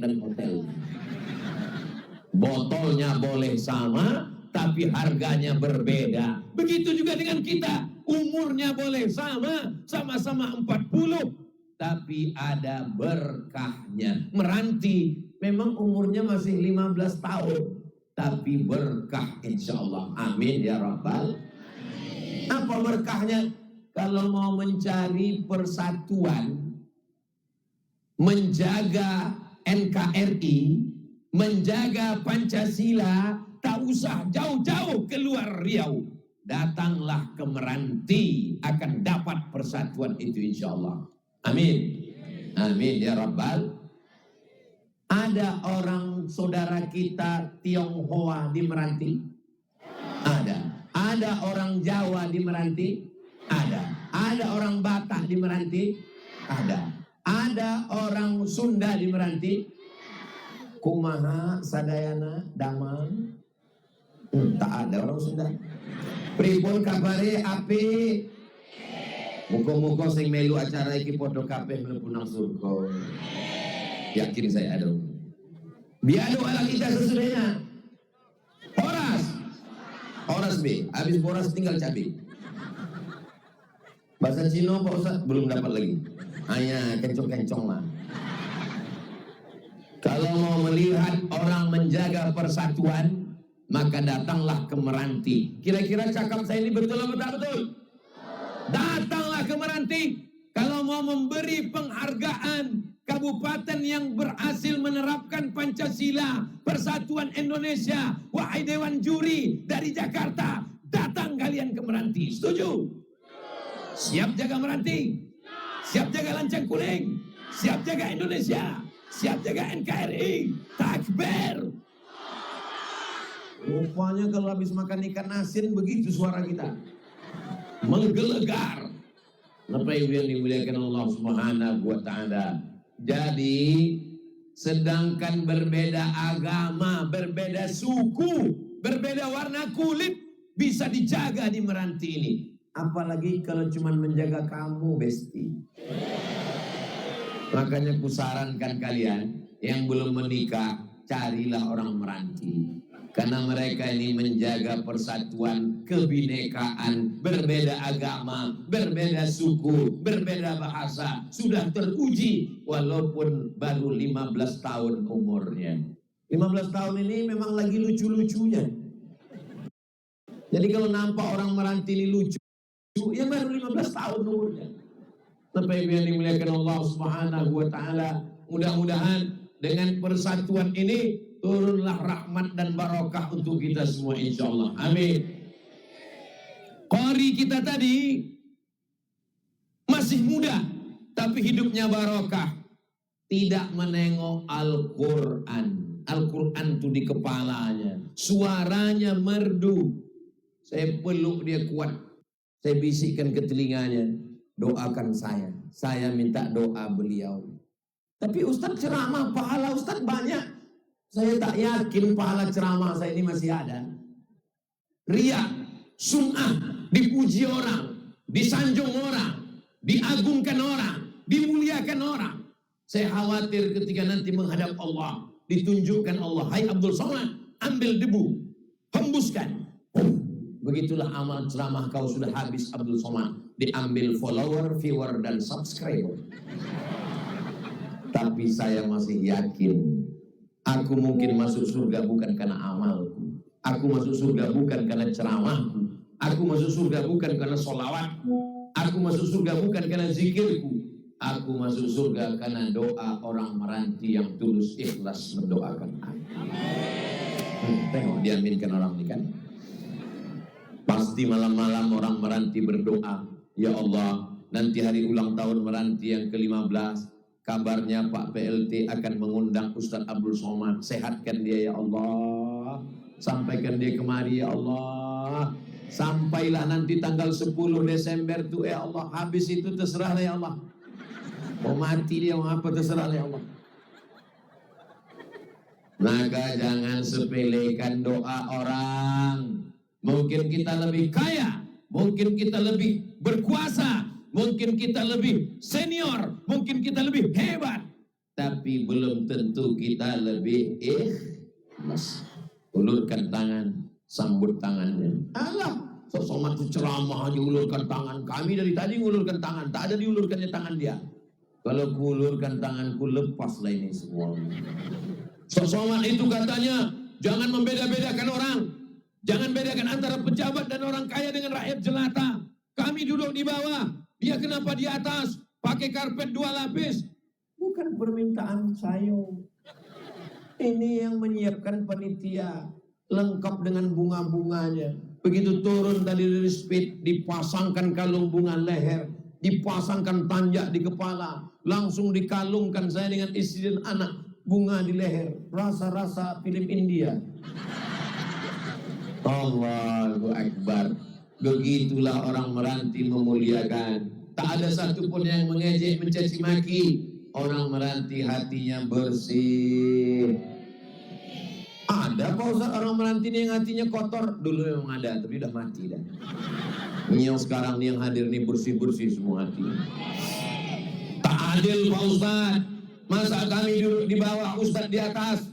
dan hotel. Botolnya boleh sama, tapi harganya berbeda. Begitu juga dengan kita. Umurnya boleh sama, sama-sama 40, tapi ada berkahnya. Meranti memang umurnya masih 15 tahun, tapi berkah insya Allah. Amin ya Rabbal. Apa berkahnya? Kalau mau mencari persatuan, menjaga NKRI, menjaga Pancasila, tak usah jauh-jauh keluar Riau. Datanglah ke Meranti, akan dapat persatuan itu insya Allah. Amin. Amin ya Rabbal. Ada orang saudara kita Tionghoa di Meranti? Ada. Ada orang Jawa di Meranti? Ada. Ada orang Batak di Meranti? Ada. Ada orang Sunda di Meranti? Kumaha sadayana damang? Tak ada orang Sunda. Pripun kabare api? Muka-muka sing melu acara iki podo kabeh mlebu nang surga. Yakin saya ada. Biado ala kita sesudahnya. Horas B. Habis boras tinggal cabai. Bahasa Cina Pak Ustaz belum dapat lagi. Hanya kencong-kencong lah. Kalau mau melihat orang menjaga persatuan, maka datanglah ke Meranti. Kira-kira cakap saya ini betul atau tak betul? Datanglah ke Meranti. Kalau mau memberi penghargaan kabupaten yang berhasil menerapkan Pancasila, Persatuan Indonesia, wahai Dewan Juri dari Jakarta, datang kalian ke Meranti. Setuju? Siap jaga Meranti? Siap jaga Lancang Kuning? Siap jaga Indonesia? Siap jaga NKRI? Takbir! Rupanya kalau habis makan ikan asin begitu suara kita. Menggelegar. Apa yang dimuliakan Allah Subhanahu wa Ta'ala. Jadi sedangkan berbeda agama, berbeda suku, berbeda warna kulit bisa dijaga di Meranti ini. Apalagi kalau cuma menjaga kamu, Besti. Makanya kusarankan kalian yang belum menikah, carilah orang Meranti. Karena mereka ini menjaga persatuan, kebinekaan, berbeda agama, berbeda suku, berbeda bahasa. Sudah teruji walaupun baru 15 tahun umurnya. 15 tahun ini memang lagi lucu-lucunya. Jadi kalau nampak orang Meranti ini lucu, ya baru 15 tahun umurnya. Tapi yang dimuliakan Allah Subhanahu wa Ta'ala, mudah-mudahan dengan persatuan ini turunlah rahmat dan barokah untuk kita semua insyaallah. Amin. Qari kita tadi masih muda tapi hidupnya barokah. Tidak menengok Al-Quran. Al-Quran itu di kepalanya. Suaranya merdu. Saya peluk dia kuat. Saya bisikkan ke telinganya, doakan saya. Saya minta doa beliau. Tapi Ustaz ceramah, pahala Ustaz banyak. Saya tak yakin pahala ceramah saya ini masih ada. Riya, sum'ah, dipuji orang, disanjung orang, diagungkan orang, dimuliakan orang. Saya khawatir ketika nanti menghadap Allah, ditunjukkan Allah, hai Abdul Somad, ambil debu, hembuskan. Begitulah amal ceramah kau sudah habis Abdul Somad. Diambil follower, viewer, dan subscriber. Tapi saya masih yakin aku mungkin masuk surga bukan karena amalku. Aku masuk surga bukan karena ceramahku. Aku masuk surga bukan karena sholawatku. Aku masuk surga bukan karena zikirku. Aku masuk surga karena doa orang Meranti yang tulus ikhlas mendoakan aku. Tengok diaminkan orang ini kan. Pasti malam-malam orang Meranti berdoa, ya Allah, nanti hari ulang tahun Meranti yang ke-15, kabarnya Pak PLT akan mengundang Ustaz Abdul Somad. Sehatkan dia ya Allah. Sampaikan dia kemari ya Allah. Sampailah nanti tanggal 10 Desember tuh ya Allah. Habis itu terserah ya Allah. Mau mati dia mau apa terserah ya Allah. Maka jangan sepelekan doa orang. Mungkin kita lebih kaya, mungkin kita lebih berkuasa, mungkin kita lebih senior, mungkin kita lebih hebat. tapi belum tentu kita lebih ikhlas. Ulurkan tangan, sambut tangannya. Alah, somad ceramah aja ulurkan tangan. Kami dari tadi ngulurkan tangan, tak ada diulurkannya tangan dia. Kalau kuulurkan tanganku, lepaslah ini semua. Somad itu katanya jangan membeda-bedakan orang. Jangan bedakan antara pejabat dan orang kaya dengan rakyat jelata. Kami duduk di bawah, dia kenapa di atas? Pakai karpet 2 lapis. Bukan permintaan saya. Ini yang menyiapkan panitia, lengkap dengan bunga-bunganya. Begitu turun dari speed, dipasangkan kalung bunga leher, dipasangkan tanjak di kepala, langsung dikalungkan saya dengan istri dan anak, bunga di leher. Rasa-rasa film India. Allahu Akbar. Begitulah orang Meranti memuliakan. Tak ada satupun yang mengejek, mencaci maki. Orang Meranti hatinya bersih. Ada Pak Ustaz orang Meranti ini yang hatinya kotor? Dulu memang ada, tapi udah mati dah. Ini yang sekarang nih yang hadir nih bersih-bersih semua hati. Tak adil Pak Ustaz. Masa kami duduk di bawah, Ustaz di atas?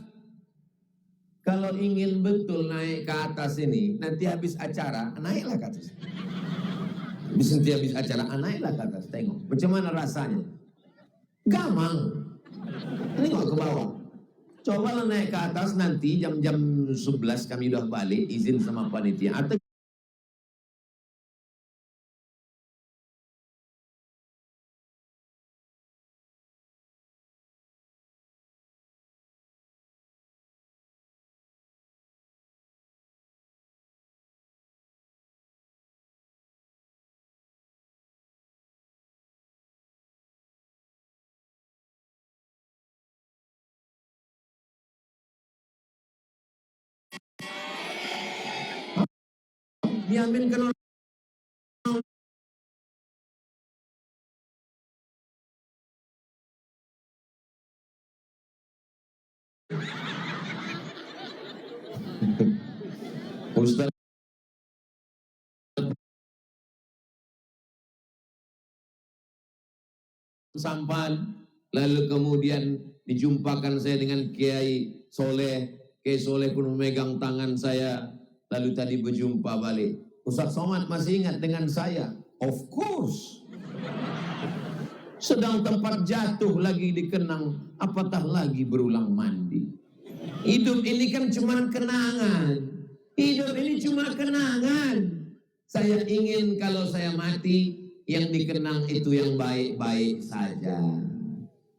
Kalau ingin betul naik ke atas ini, nanti habis acara, naiklah ke atas. Nanti habis acara, naiklah ke atas, tengok. Macam mana rasanya? Gamang. Ini kok ke bawah. Cobalah naik ke atas nanti, jam-jam 11 kami udah balik, izin sama panitia. Atau diaminkan orang. Ustaz sampan, lalu kemudian dijumpakan saya dengan Kiai Soleh. Kiai Soleh pun memegang tangan saya, lalu tadi berjumpa balik. Ustaz Somad masih ingat dengan saya? Of course. Sedang tempat jatuh lagi dikenang, apatah lagi berulang mandi. Hidup ini kan cuma kenangan. Hidup ini cuma kenangan. Saya ingin kalau saya mati, yang dikenang itu yang baik-baik saja.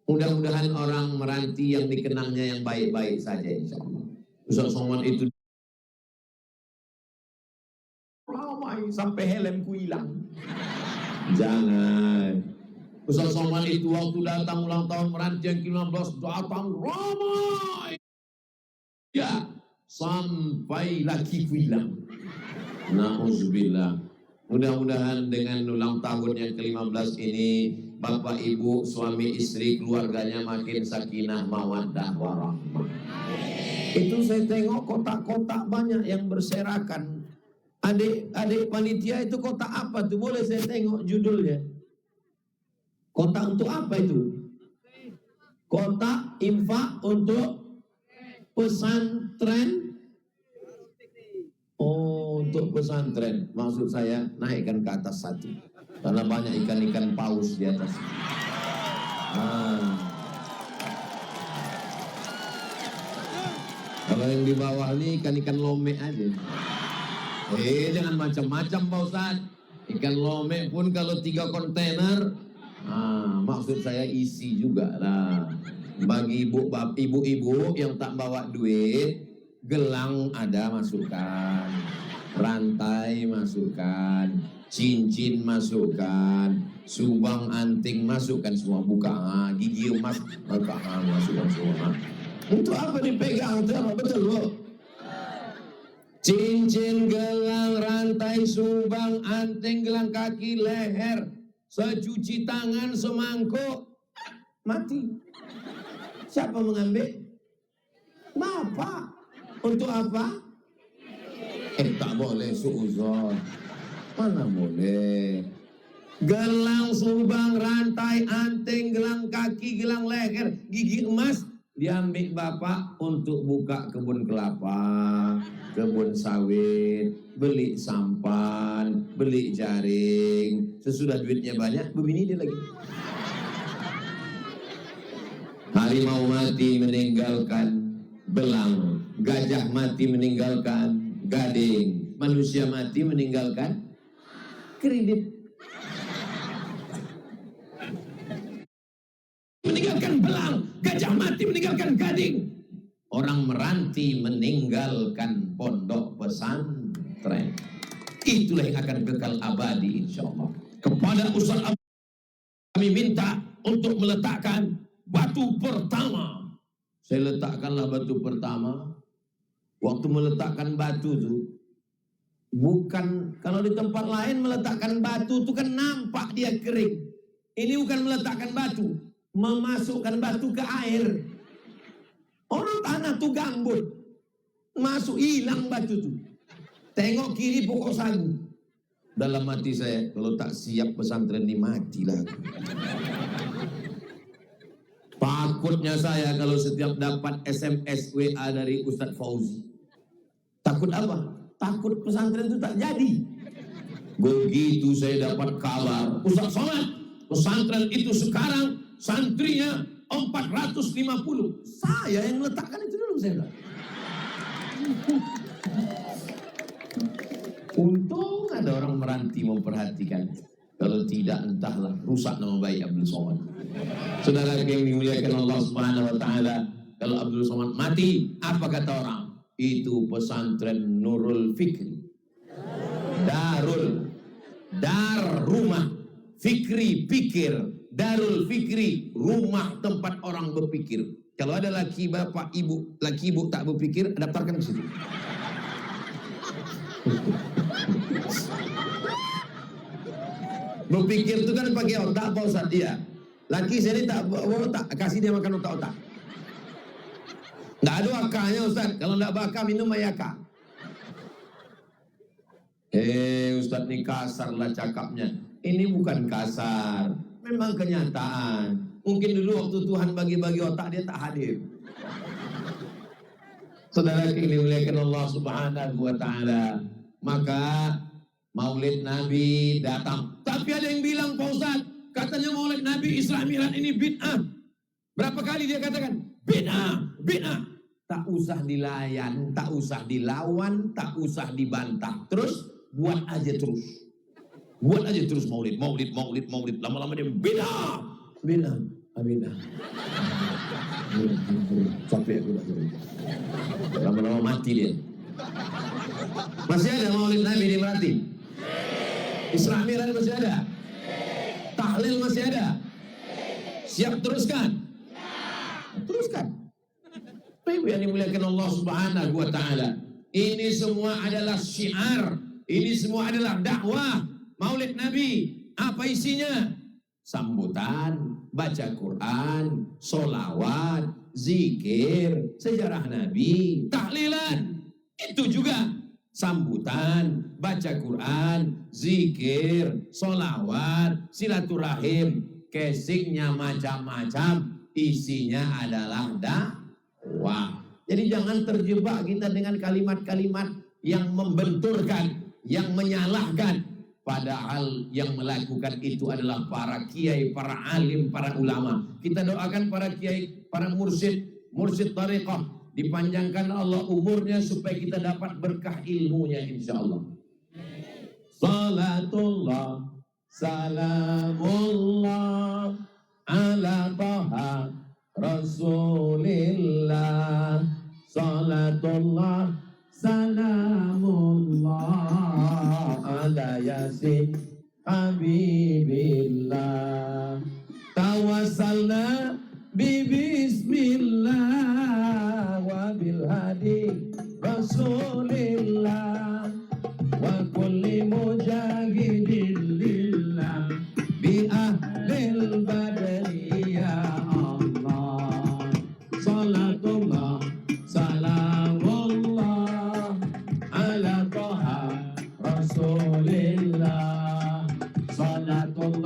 Mudah-mudahan orang Meranti yang dikenangnya yang baik-baik saja, insya Allah. Ustaz Somad itu ramai sampai helmku hilang. Jangan. Ustaz Somad itu waktu datang ulang tahun Meranti yang ke-15 datang ramai. Ya, sampai lakiku hilang. Nauzubillah. Mudah-mudahan dengan ulang tahun yang ke-15 ini, Bapak Ibu, suami istri, keluarganya makin sakinah, mawaddah, warahmah. Itu saya tengok kotak-kotak banyak yang berserakan. Adik-adik panitia itu kotak apa tuh? Boleh saya tengok judulnya? Kotak untuk apa itu? Kotak infak untuk pesantren. Oh, untuk pesantren. Maksud saya naikkan ke atas satu, karena banyak ikan-ikan paus di atas. Kalau yang di bawah ini ikan-ikan lome aja. Jangan macam-macam Pak Ustaz. Ikan lome pun kalau 3 kontainer, maksud saya isi juga lah. Bagi ibu-ibu yang tak bawa duit, gelang ada masukkan, rantai masukkan, cincin masukkan, subang anting masukkan semua, buka, gigi emas buka, masukkan semua. Untuk apa dipegang? Itu apa? Betul Bu? Cincin, gelang, rantai, subang, anting, gelang kaki, leher, secuci tangan, semangkuk, mati. Siapa mengambil? Bapak. Untuk apa? Tak boleh suuzon. Mana boleh. Gelang subang, rantai, anting, gelang kaki, gelang leher, gigi emas diambil bapak untuk buka kebun kelapa, kebun sawit, beli sampan, beli jaring. Sesudah duitnya banyak, begini dia lagi. Harimau mati meninggalkan belang, gajah mati meninggalkan gading, manusia mati meninggalkan kredit. Meninggalkan belang, gajah mati meninggalkan gading. Orang meranti meninggalkan pondok pesantren. Itulah yang akan kekal abadi insyaallah. Kepada Ustaz Abu kami minta untuk meletakkan batu pertama. Saya letakkanlah batu pertama. Waktu meletakkan batu itu, bukan kalau di tempat lain meletakkan batu itu kan nampak dia kering. Ini bukan meletakkan batu, memasukkan batu ke air. Orang tanah tuh gambut, masuk hilang batu tuh. Tengok kiri pokok sagu. Dalam hati saya, kalau tak siap pesantren ini matilah. Takutnya saya kalau setiap dapat SMS WA dari Ustadz Fauzi. Takut apa? Takut pesantren itu tak jadi. Begitu saya dapat kabar, Ustadz Somad, pesantren itu sekarang santrinya 450. Saya yang letakkan itu dulu, saya bilang. Untung ada orang meranti memperhatikan. Kalau tidak, entahlah, rusak nama baik Abdul Somad. Saudara yang dimuliakan Allah Subhanahu wa taala, kalau Abdul Somad mati, apa kata orang? Itu pesantren Nurul Fikri. Dar rumah, Fikri pikir, Darul Fikri, rumah tempat orang berpikir. Kalau ada laki bapak ibu, laki ibu tak berpikir, daftarkan ke situ. Berpikir itu kan pakai otak, Pak Ustaz dia. Laki saya ini tak bawa otak, kasih dia makan otak-otak. Nggak ada akanya Ustaz, kalau nggak bakar minum ayaka. Ustaz ini kasar lah cakapnya. Ini bukan kasar, memang kenyataan. Mungkin dulu waktu Tuhan bagi-bagi otak dia tak hadir. Saudara yang dimuliakan Allah Subhanahu wa taala, maka Maulid Nabi datang. Tapi ada yang bilang, Pak Ustaz, katanya Maulid Nabi Isra Mi'raj ini bid'ah. Berapa kali dia katakan bid'ah, bid'ah. Tak usah dilayan, tak usah dilawan, tak usah dibantah. Terus buat aja terus. Buat aja terus maulid. Lama-lama dia bid'ah, bid'ah, bid'ah. Capek aku dah. Lama-lama mati dia. Masih ada Maulid Nabi di Meranti? Isra Mi'raj masih ada? Tahlil masih ada? Siap teruskan? Teruskan. Ibu yang dimuliakan Allah Subhanahu wa taala. Ini semua adalah syiar, ini semua adalah dakwah. Maulid Nabi, apa isinya? Sambutan, baca Quran, solawat, zikir, sejarah Nabi, tahlilan. Itu juga sambutan, baca Quran, zikir, solawat, silaturahim. Casingnya macam-macam, isinya adalah dakwah. Jadi jangan terjebak kita dengan kalimat-kalimat yang membenturkan, yang menyalahkan. Padahal yang melakukan itu adalah para kiai, para alim, para ulama. Kita doakan para kiai, para mursyid tariqah, dipanjangkan Allah umurnya supaya kita dapat berkah ilmunya insyaallah. Salatullah, salamullah ala taha Rasulillah. Salatullah, salamullah ala yasin habibillah. Tawassalna bismillah wa bil hadi Rasulillah wa kulli mujahidin lillah bi ahlil badri ya Allah. Salatullah, salamullah ala taha Rasulillah. Salatullah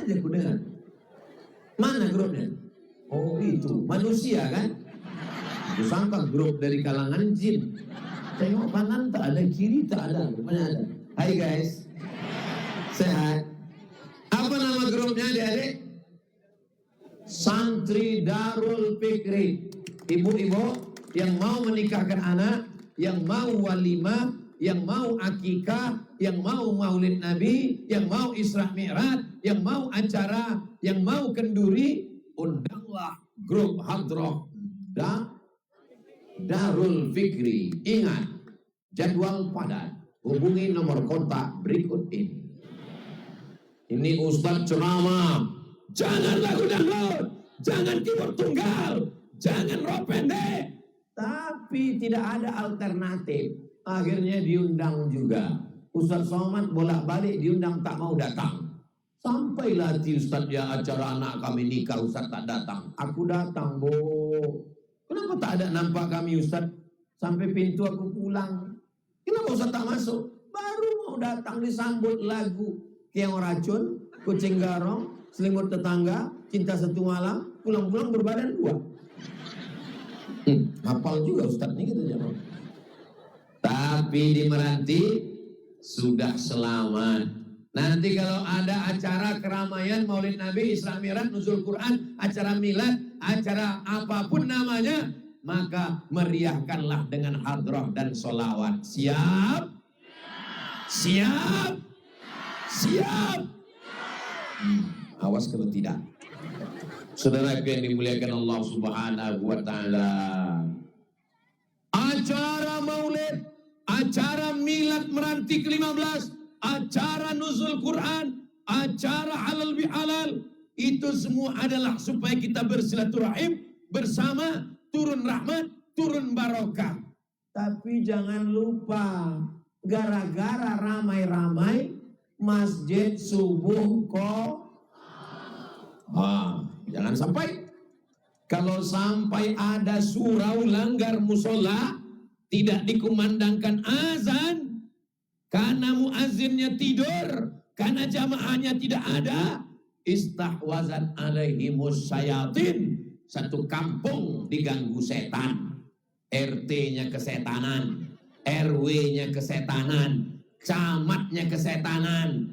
aja aku dengar. Mana grupnya? Oh itu, manusia kan? Aku sangka grup dari kalangan jin. Tengok kanan tak ada, kiri tak ada. Mana ada? Hai guys. Sehat. Apa nama grupnya adik-adik? Santri Darul Fikri. Ibu-ibu yang mau menikahkan anak, yang mau walimah, yang mau akikah, yang mau maulid Nabi, yang mau Isra Mi'raj, yang mau acara, yang mau kenduri, undanglah grup Hadrah Darul Fikri. Ingat, jadwal padat. Hubungi nomor kontak berikut ini. Ini Ustadz ceramah. Jangan lagu dangdut, jangan keyboard tunggal, jangan rock pendek. Tapi tidak ada alternatif. Akhirnya diundang juga. Ustadz Somad bolak-balik diundang tak mau datang. Sampailah Ustadz ya acara anak kami nikah, Ustadz tak datang. Aku datang, Bu. Kenapa tak ada nampak kami Ustadz? Sampai pintu aku pulang. Kenapa Ustadz tak masuk? Baru mau datang disambut lagu Keong Racun, Kucing Garong, Selimut Tetangga, Cinta Satu Malam, pulang-pulang berbadan dua. Hafal juga Ustadz ini gitu ya. Tapi di Meranti sudah selamat. Nanti kalau ada acara keramaian Maulid Nabi, Isra Mi'raj, Nuzul Quran, acara milad, acara apapun namanya, maka meriahkanlah dengan hadrah dan sholawat. Siap? Siap? Siap? Awas kalau tidak. Saudara yang dimuliakan Allah Subhanahu wa Ta'ala, acara maulid, acara milad Meranti ke-15, acara nuzul Quran, acara halal bihalal, itu semua adalah supaya kita bersilaturahim bersama, turun rahmat, turun barokah. Tapi jangan lupa, gara-gara ramai-ramai masjid subuh jangan sampai. Kalau sampai ada surau langgar musola, tidak dikumandangkan azan, karena muazzinnya tidur, karena jamaahnya tidak ada, istahwazat alaihimus syayatin. Satu kampung diganggu setan. RT-nya kesetanan, RW-nya kesetanan, camatnya kesetanan,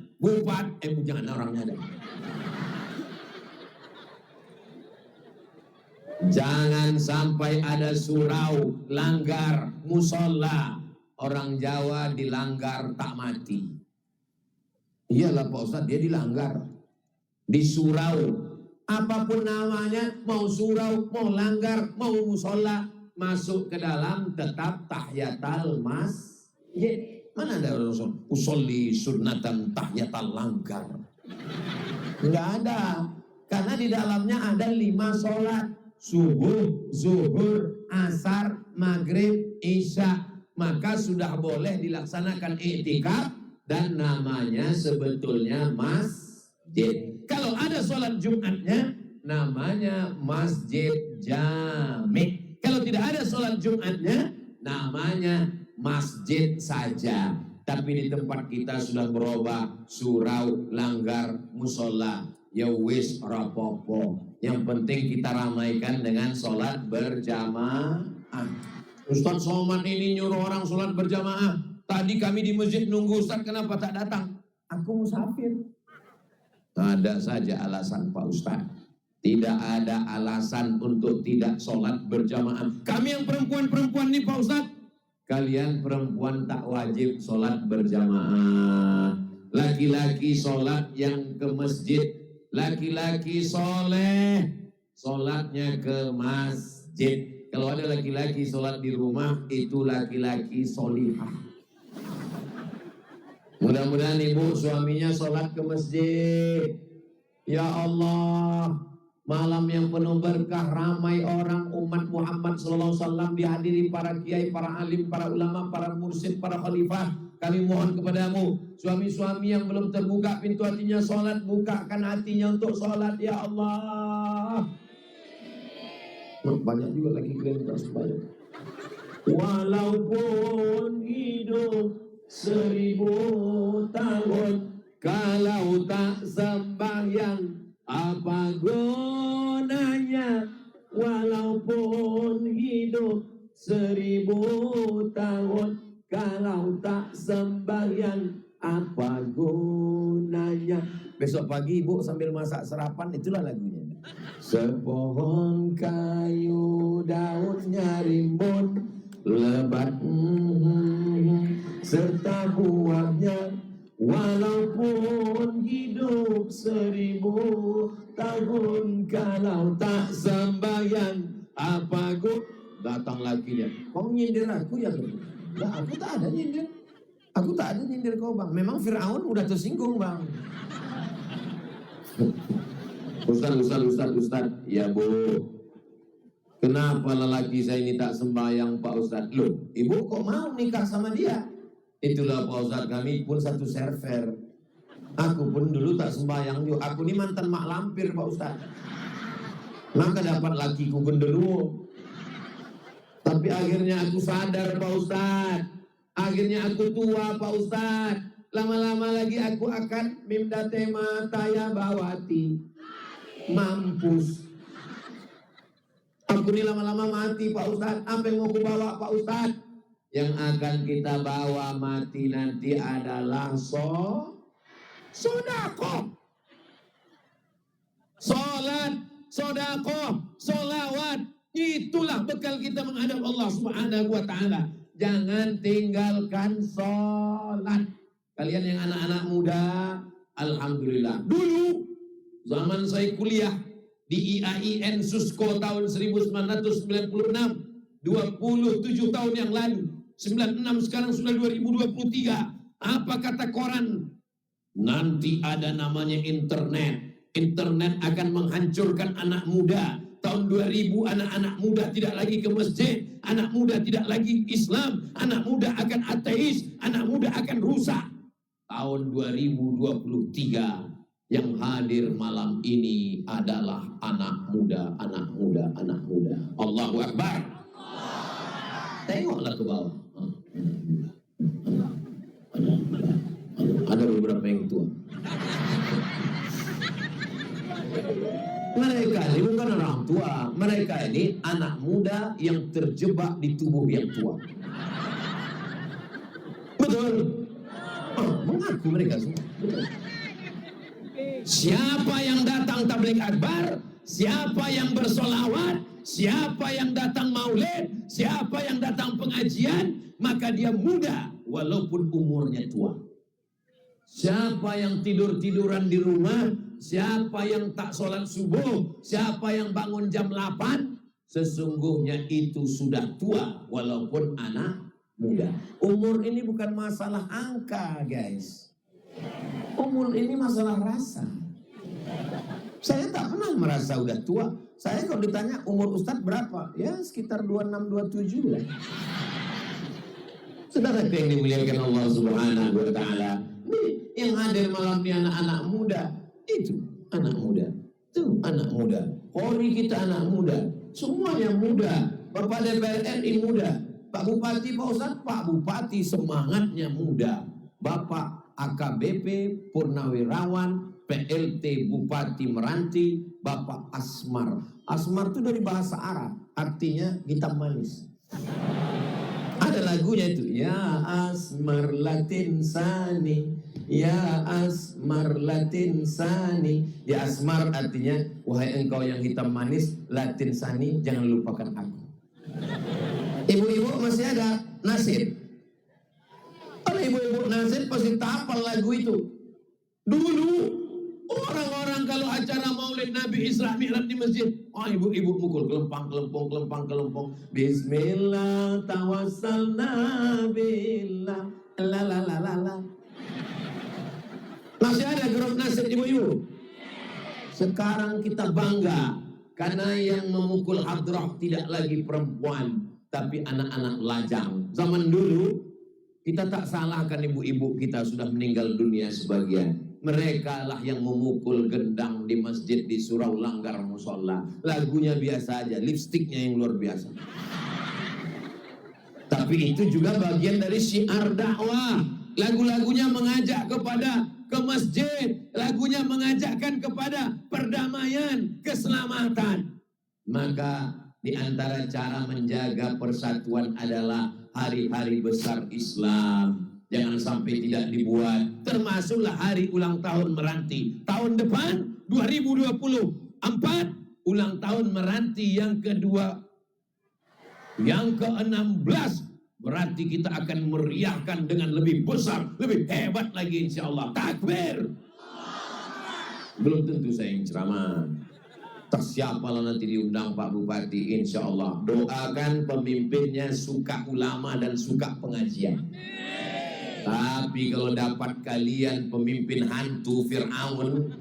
jangan orangnya ada. Jangan sampai ada surau, langgar, musola. Orang Jawa dilanggar tak mati. Iyalah Pak Ustadz, dia dilanggar. Di surau, apapun namanya, mau surau, mau langgar, mau musola, masuk ke dalam tetap tahiyatul masjid. Mana ada orang usolli sunnatan tahiyatul langgar? Enggak ada. Karena di dalamnya ada 5 sholat. Subuh, zuhur, asar, maghrib, isya. Maka sudah boleh dilaksanakan i'tikaf dan namanya sebetulnya masjid. Kalau ada sholat Jumatnya namanya masjid jami'. Kalau tidak ada sholat Jumatnya namanya masjid saja. Tapi di tempat kita sudah berubah surau, langgar, musola. Ya wis rapopo. Yang penting kita ramaikan dengan sholat berjamaah. Ustadz Somad ini nyuruh orang sholat berjamaah. Tadi kami di masjid nunggu Ustadz, kenapa tak datang? Aku musafir. Ada saja alasan Pak Ustadz. Tidak ada alasan untuk tidak sholat berjamaah. Kami yang perempuan-perempuan nih Pak Ustadz, kalian perempuan tak wajib sholat berjamaah. Laki-laki sholat yang ke masjid. Laki-laki soleh, sholatnya ke masjid. Kalau ada laki-laki sholat di rumah, itu laki-laki solihah. Mudah-mudahan ibu suaminya sholat ke masjid. Ya Allah, malam yang penuh berkah, ramai orang umat Muhammad SAW, dihadiri para kiai, para alim, para ulama, para mursyid, para khalifah. Kami mohon kepadamu, suami-suami yang belum terbuka pintu hatinya sholat, bukakan hatinya untuk sholat ya Allah. Banyak juga lagi klientas banyak. Walaupun hidup 1000 tahun, kalau tak sembahyang, apa gunanya? Walaupun hidup 1000 tahun, kalau tak sembahyang, apa gunanya? Besok pagi ibu sambil masak sarapan, itulah lagunya. Sepohon kayu daunnya rimbun, lebat serta buahnya, walaupun hidup 1000 tahun, kalau tak sembahyang, apa gunanya? Datang lagi ya, kau nyindir aku ya? Nah, aku tak ada nyindir. Aku tak ada nyindir kau bang. Memang Fir'aun udah tersinggung bang. Ustaz. Ya bu, kenapa lelaki saya ini tak sembahyang Pak Ustaz? Loh, ibu kok mau nikah sama dia? Itulah Pak Ustaz, kami pun satu server. Aku pun dulu tak sembahyang juga. Aku ini mantan mak lampir Pak Ustaz. Maka dapat lakiku genderuwo. Tapi akhirnya aku sadar Pak Ustaz. Akhirnya aku tua Pak Ustaz. Lama-lama lagi aku akan mimda tema taya bawati. Mampus. Aku ini lama-lama mati Pak Ustaz. Apa yang mau aku bawa Pak Ustaz? Yang akan kita bawa mati nanti adalah sodako. Salat, sodako, solawat. Itulah bekal kita menghadap Allah Subhanahu wa ta'ala. Jangan tinggalkan sholat. Kalian yang anak-anak muda, alhamdulillah. Dulu, zaman saya kuliah di IAIN Susko tahun 1996, 27 tahun yang lalu, 96 sekarang sudah 2023. Apa kata koran? Nanti ada namanya internet. Internet akan menghancurkan anak muda. Tahun 2000 anak-anak muda tidak lagi ke masjid, anak muda tidak lagi Islam, anak muda akan ateis, anak muda akan rusak. Tahun 2023 yang hadir malam ini adalah anak muda. Allahu Akbar. Tengoklah ke bawah. Ada beberapa yang tua. Mereka ini bukan orang tua, mereka ini anak muda yang terjebak di tubuh yang tua. Betul. Mengaku mereka semua. Betul. Siapa yang datang tabligh akbar, siapa yang bersolawat, siapa yang datang maulid, siapa yang datang pengajian, maka dia muda walaupun umurnya tua. Siapa yang tidur-tiduran di rumah, siapa yang tak sholat subuh, siapa yang bangun jam 8, sesungguhnya itu sudah tua walaupun anak muda. Umur ini bukan masalah angka, guys. Umur ini masalah rasa. Saya tak pernah merasa udah tua. Saya kalau ditanya umur Ustadz berapa, ya sekitar 26-27 lah. Saudara yang dimuliakan Allah Subhanahu wa ta'ala, yang hadir malam ini anak-anak muda. Itu anak muda. Itu anak muda. Polri kita anak muda. Semuanya muda. Bapak DPR RI muda. Pak Bupati, Pak Ustadz, Pak Bupati semangatnya muda. Bapak AKBP, Purnawirawan, PLT Bupati Meranti, Bapak Asmar. Asmar itu dari bahasa Arab. Artinya hitam manis. Ada lagunya itu. Ya Asmar Latin Sani, ya Asmar Latin Sani. Ya Asmar artinya wahai engkau yang hitam manis, Latin Sani, jangan lupakan aku. Ibu-ibu masih ada nasib. Kalau ibu-ibu nasib pasti hafal lagu itu. Dulu orang-orang kalau acara Maulid Nabi Isra Mi'raj di masjid, oh ibu-ibu mukul kelempang. Bismillah tawassalna billah. La. Masih ada grup nasib ibu-ibu. Sekarang kita bangga karena yang memukul hadrah tidak lagi perempuan, tapi anak-anak lajang. Zaman dulu kita tak salahkan ibu-ibu kita sudah meninggal dunia sebagian. Mereka lah yang memukul gendang di masjid di surau langgar musola. Lagunya biasa aja, lipstiknya yang luar biasa. Tapi itu juga bagian dari syiar dakwah. Lagu-lagunya mengajak kepada ke masjid, lagunya mengajakkan kepada perdamaian, keselamatan. Maka di antara cara menjaga persatuan adalah hari-hari besar Islam. Jangan sampai tidak dibuat. Termasuklah hari ulang tahun Meranti. Tahun depan 2024 ulang tahun Meranti yang kedua, yang ke-16. Berarti kita akan meriahkan dengan lebih besar, lebih hebat lagi insya Allah. Takbir. Belum tentu saya yang ceramah. Siapalah nanti diundang Pak Bupati, insya Allah. Doakan pemimpinnya suka ulama dan suka pengajian. Tapi kalau dapat kalian pemimpin hantu Fir'aun,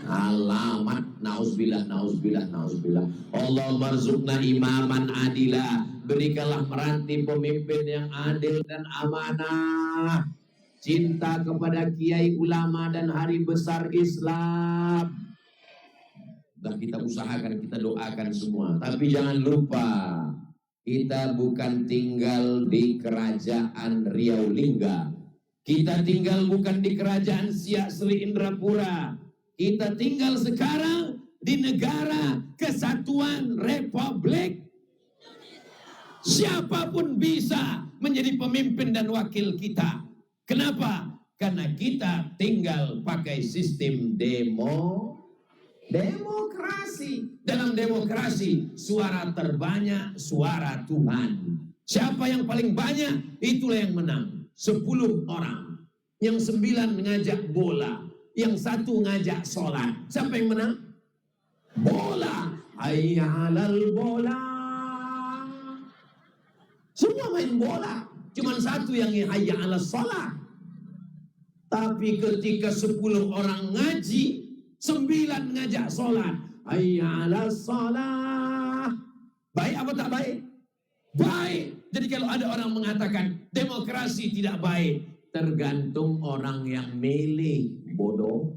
alamat, nauzubillah, nauzubillah, nauzubillah. Allahumma rzuqna imaman adila. Berikanlah Meranti pemimpin yang adil dan amanah. Cinta kepada kiai ulama dan hari besar Islam. Dan kita usahakan, kita doakan semua. Tapi jangan lupa, kita bukan tinggal di kerajaan Riau Lingga. Kita tinggal bukan di kerajaan Siak Sri Indrapura. Kita tinggal sekarang di negara Kesatuan Republik. Siapapun bisa menjadi pemimpin dan wakil kita. Kenapa? Karena kita tinggal pakai sistem demokrasi. Dalam demokrasi, suara terbanyak, suara Tuhan. Siapa yang paling banyak, itulah yang menang. 10 orang. Yang 9 ngajak bola. Yang 1 ngajak sholat. Siapa yang menang? Bola. Hayya 'alal bola. Semua main bola. Cuman 1 yang hayya 'alal sholat. Tapi ketika 10 orang ngaji, 9 ngajak sholat. Hayya 'alal sholat. Baik apa tak baik? Baik. Jadi kalau ada orang mengatakan demokrasi tidak baik, tergantung orang yang milih, bodoh.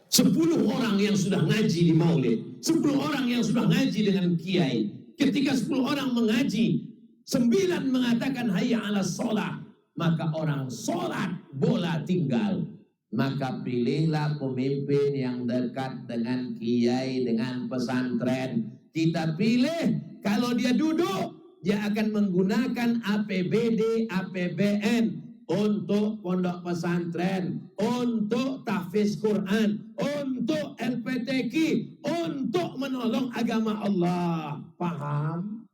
10 orang yang sudah ngaji di maulid, 10 orang yang sudah ngaji dengan kiai. Ketika 10 orang mengaji, 9 mengatakan hayya 'alas sholat, maka orang sholat, bola tinggal. Maka pilihlah pemimpin yang dekat dengan kiai, dengan pesantren. Kita pilih, kalau dia duduk, dia akan menggunakan APBD, APBN untuk pondok pesantren, untuk tahfiz Quran, untuk LPTQ, untuk menolong agama Allah. Paham?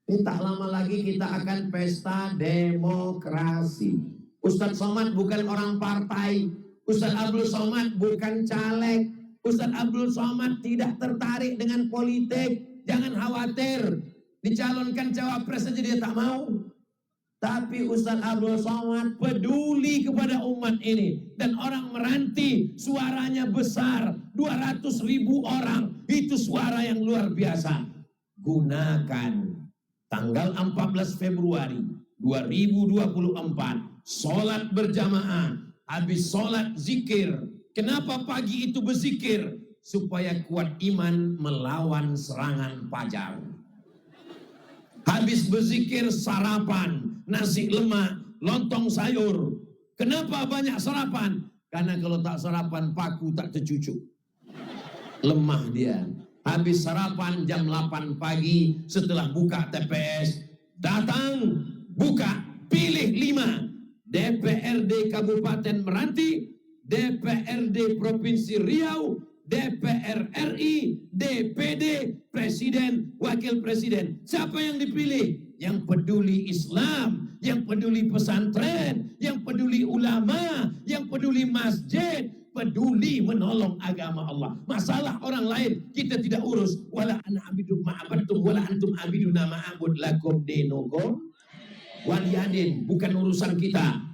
Tak lama lagi kita akan pesta demokrasi. Ustadz Somad bukan orang partai. Ustadz Abdul Somad bukan caleg. Ustadz Abdul Somad tidak tertarik dengan politik. Jangan khawatir. Dicalonkan cawapres saja dia tak mau. Tapi Ustadz Abdul Somad peduli kepada umat ini. Dan orang Meranti suaranya besar. 200.000 orang. Itu suara yang luar biasa. Gunakan tanggal 14 Februari 2024. Sholat berjamaah. Habis sholat zikir. Kenapa pagi itu berzikir? Supaya kuat iman melawan serangan fajar. Habis berzikir sarapan, nasi lemak, lontong sayur. Kenapa banyak sarapan? Karena kalau tak sarapan paku tak tercucuk. Lemah dia. Habis sarapan jam 8 pagi setelah buka TPS. Datang, buka, pilih 5. DPRD Kabupaten Meranti, DPRD Provinsi Riau, DPR RI, DPD, Presiden, Wakil Presiden. Siapa yang dipilih? Yang peduli Islam, yang peduli pesantren, yang peduli ulama, yang peduli masjid, peduli menolong agama Allah. Masalah orang lain kita tidak urus. Wala ana abidu ma'abattum wala antum abiduna ma'abud lakum dinukum waliyadin. Bukan urusan kita.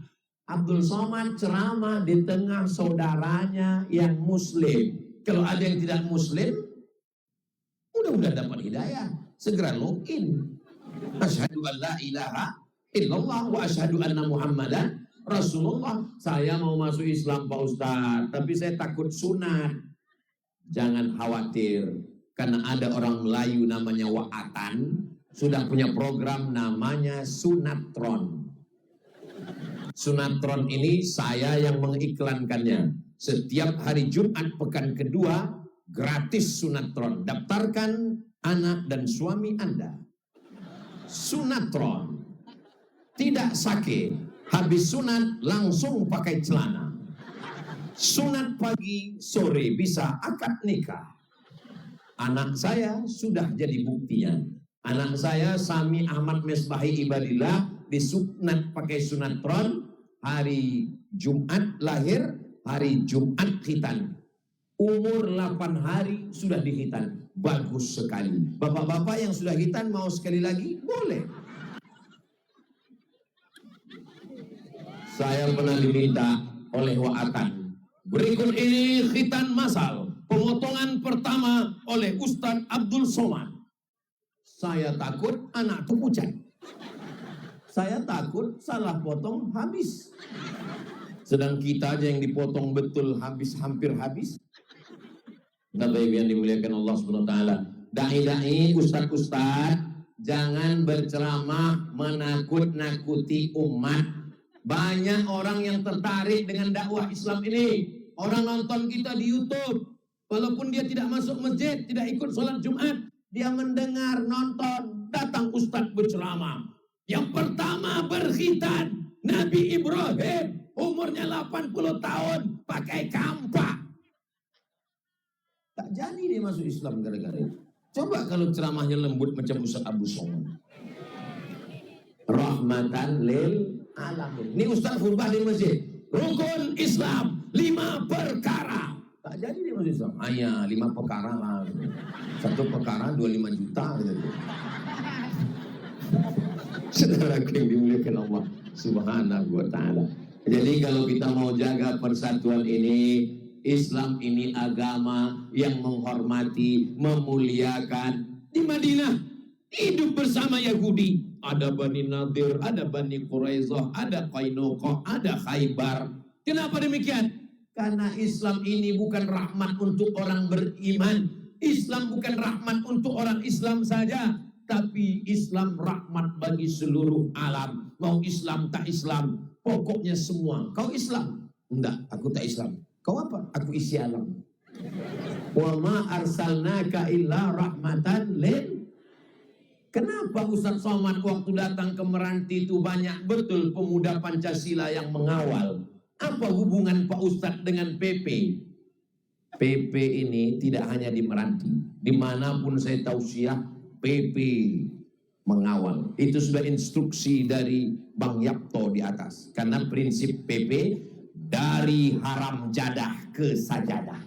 Abdul Somad ceramah di tengah saudaranya yang muslim. Kalau ada yang tidak muslim, mudah-mudahan dapat hidayah. Segera login. Asyhadu an la ilaha illallah wa asyhadu anna Muhammadan Rasulullah. Saya mau masuk Islam Pak Ustadz, tapi saya takut sunat. Jangan khawatir, karena ada orang Melayu namanya Waatan, sudah punya program namanya Sunatron. Sunatron ini saya yang mengiklankannya. Setiap hari Jumat pekan kedua gratis sunatron. Daftarkan anak dan suami Anda. Sunatron. Tidak sakit. Habis sunat langsung pakai celana. Sunat pagi sore bisa akad nikah. Anak saya sudah jadi buktinya. Anak saya Sami Ahmad Mesbahi Ibadillah disunat pakai sunatron. Hari Jumat lahir, hari Jumat khitan. Umur 8 hari sudah dikhitan. Bagus sekali. Bapak-bapak yang sudah khitan mau sekali lagi? Boleh. Saya pernah diminta oleh Wa'atan. Berikut ini khitan masal. Pemotongan pertama oleh Ustadz Abdul Somad. Saya takut anak tukucan. Saya takut salah potong habis. Sedang kita aja yang dipotong betul habis, hampir habis. Bapak Ibu yang dimuliakan Allah Subhanahu wa taala. Dai-dai, ustaz-ustaz, jangan berceramah menakut-nakuti umat. Banyak orang yang tertarik dengan dakwah Islam ini. Orang nonton kita di YouTube, walaupun dia tidak masuk masjid, tidak ikut sholat Jumat, dia mendengar, nonton, datang ustaz berceramah. Yang pertama berkhitan Nabi Ibrahim, umurnya 80 tahun, pakai kampak. Tak jadi dia masuk Islam gara-gara itu. Coba kalau ceramahnya lembut macam Ustaz Abu Somad. Rahmatan lil alamin. Ini Ustaz khutbah di masjid. Rukun Islam 5 perkara. Tak jadi dia masuk Islam. Ayah 5 perkara lah. 1 perkara 25 juta gitu. Saudara yang dimuliakan Allah Subhanahu wa taala. Jadi kalau kita mau jaga persatuan ini, Islam ini agama yang menghormati, memuliakan. Di Madinah hidup bersama Yahudi. Ada Bani Nadir, ada Bani Quraizah, ada Qainuqa, ada Khaybar. Kenapa demikian? Karena Islam ini bukan rahmat untuk orang beriman. Islam bukan rahmat untuk orang Islam saja. Tapi Islam rahmat bagi seluruh alam. Mau Islam tak Islam, pokoknya semua. Kau Islam? Enggak, aku tak Islam. Kau apa? Aku isi alam. Wa ma arsalnaka illa rahmatan lil. Kenapa Ustaz Somad waktu datang ke Meranti itu banyak betul pemuda Pancasila yang mengawal? Apa hubungan Pak Ustadz dengan PP? PP ini tidak hanya di Meranti. Dimanapun saya tausiah, PP mengawal. Itu sudah instruksi dari Bang Yapto di atas. Karena prinsip PP dari haram jadah ke sajadah.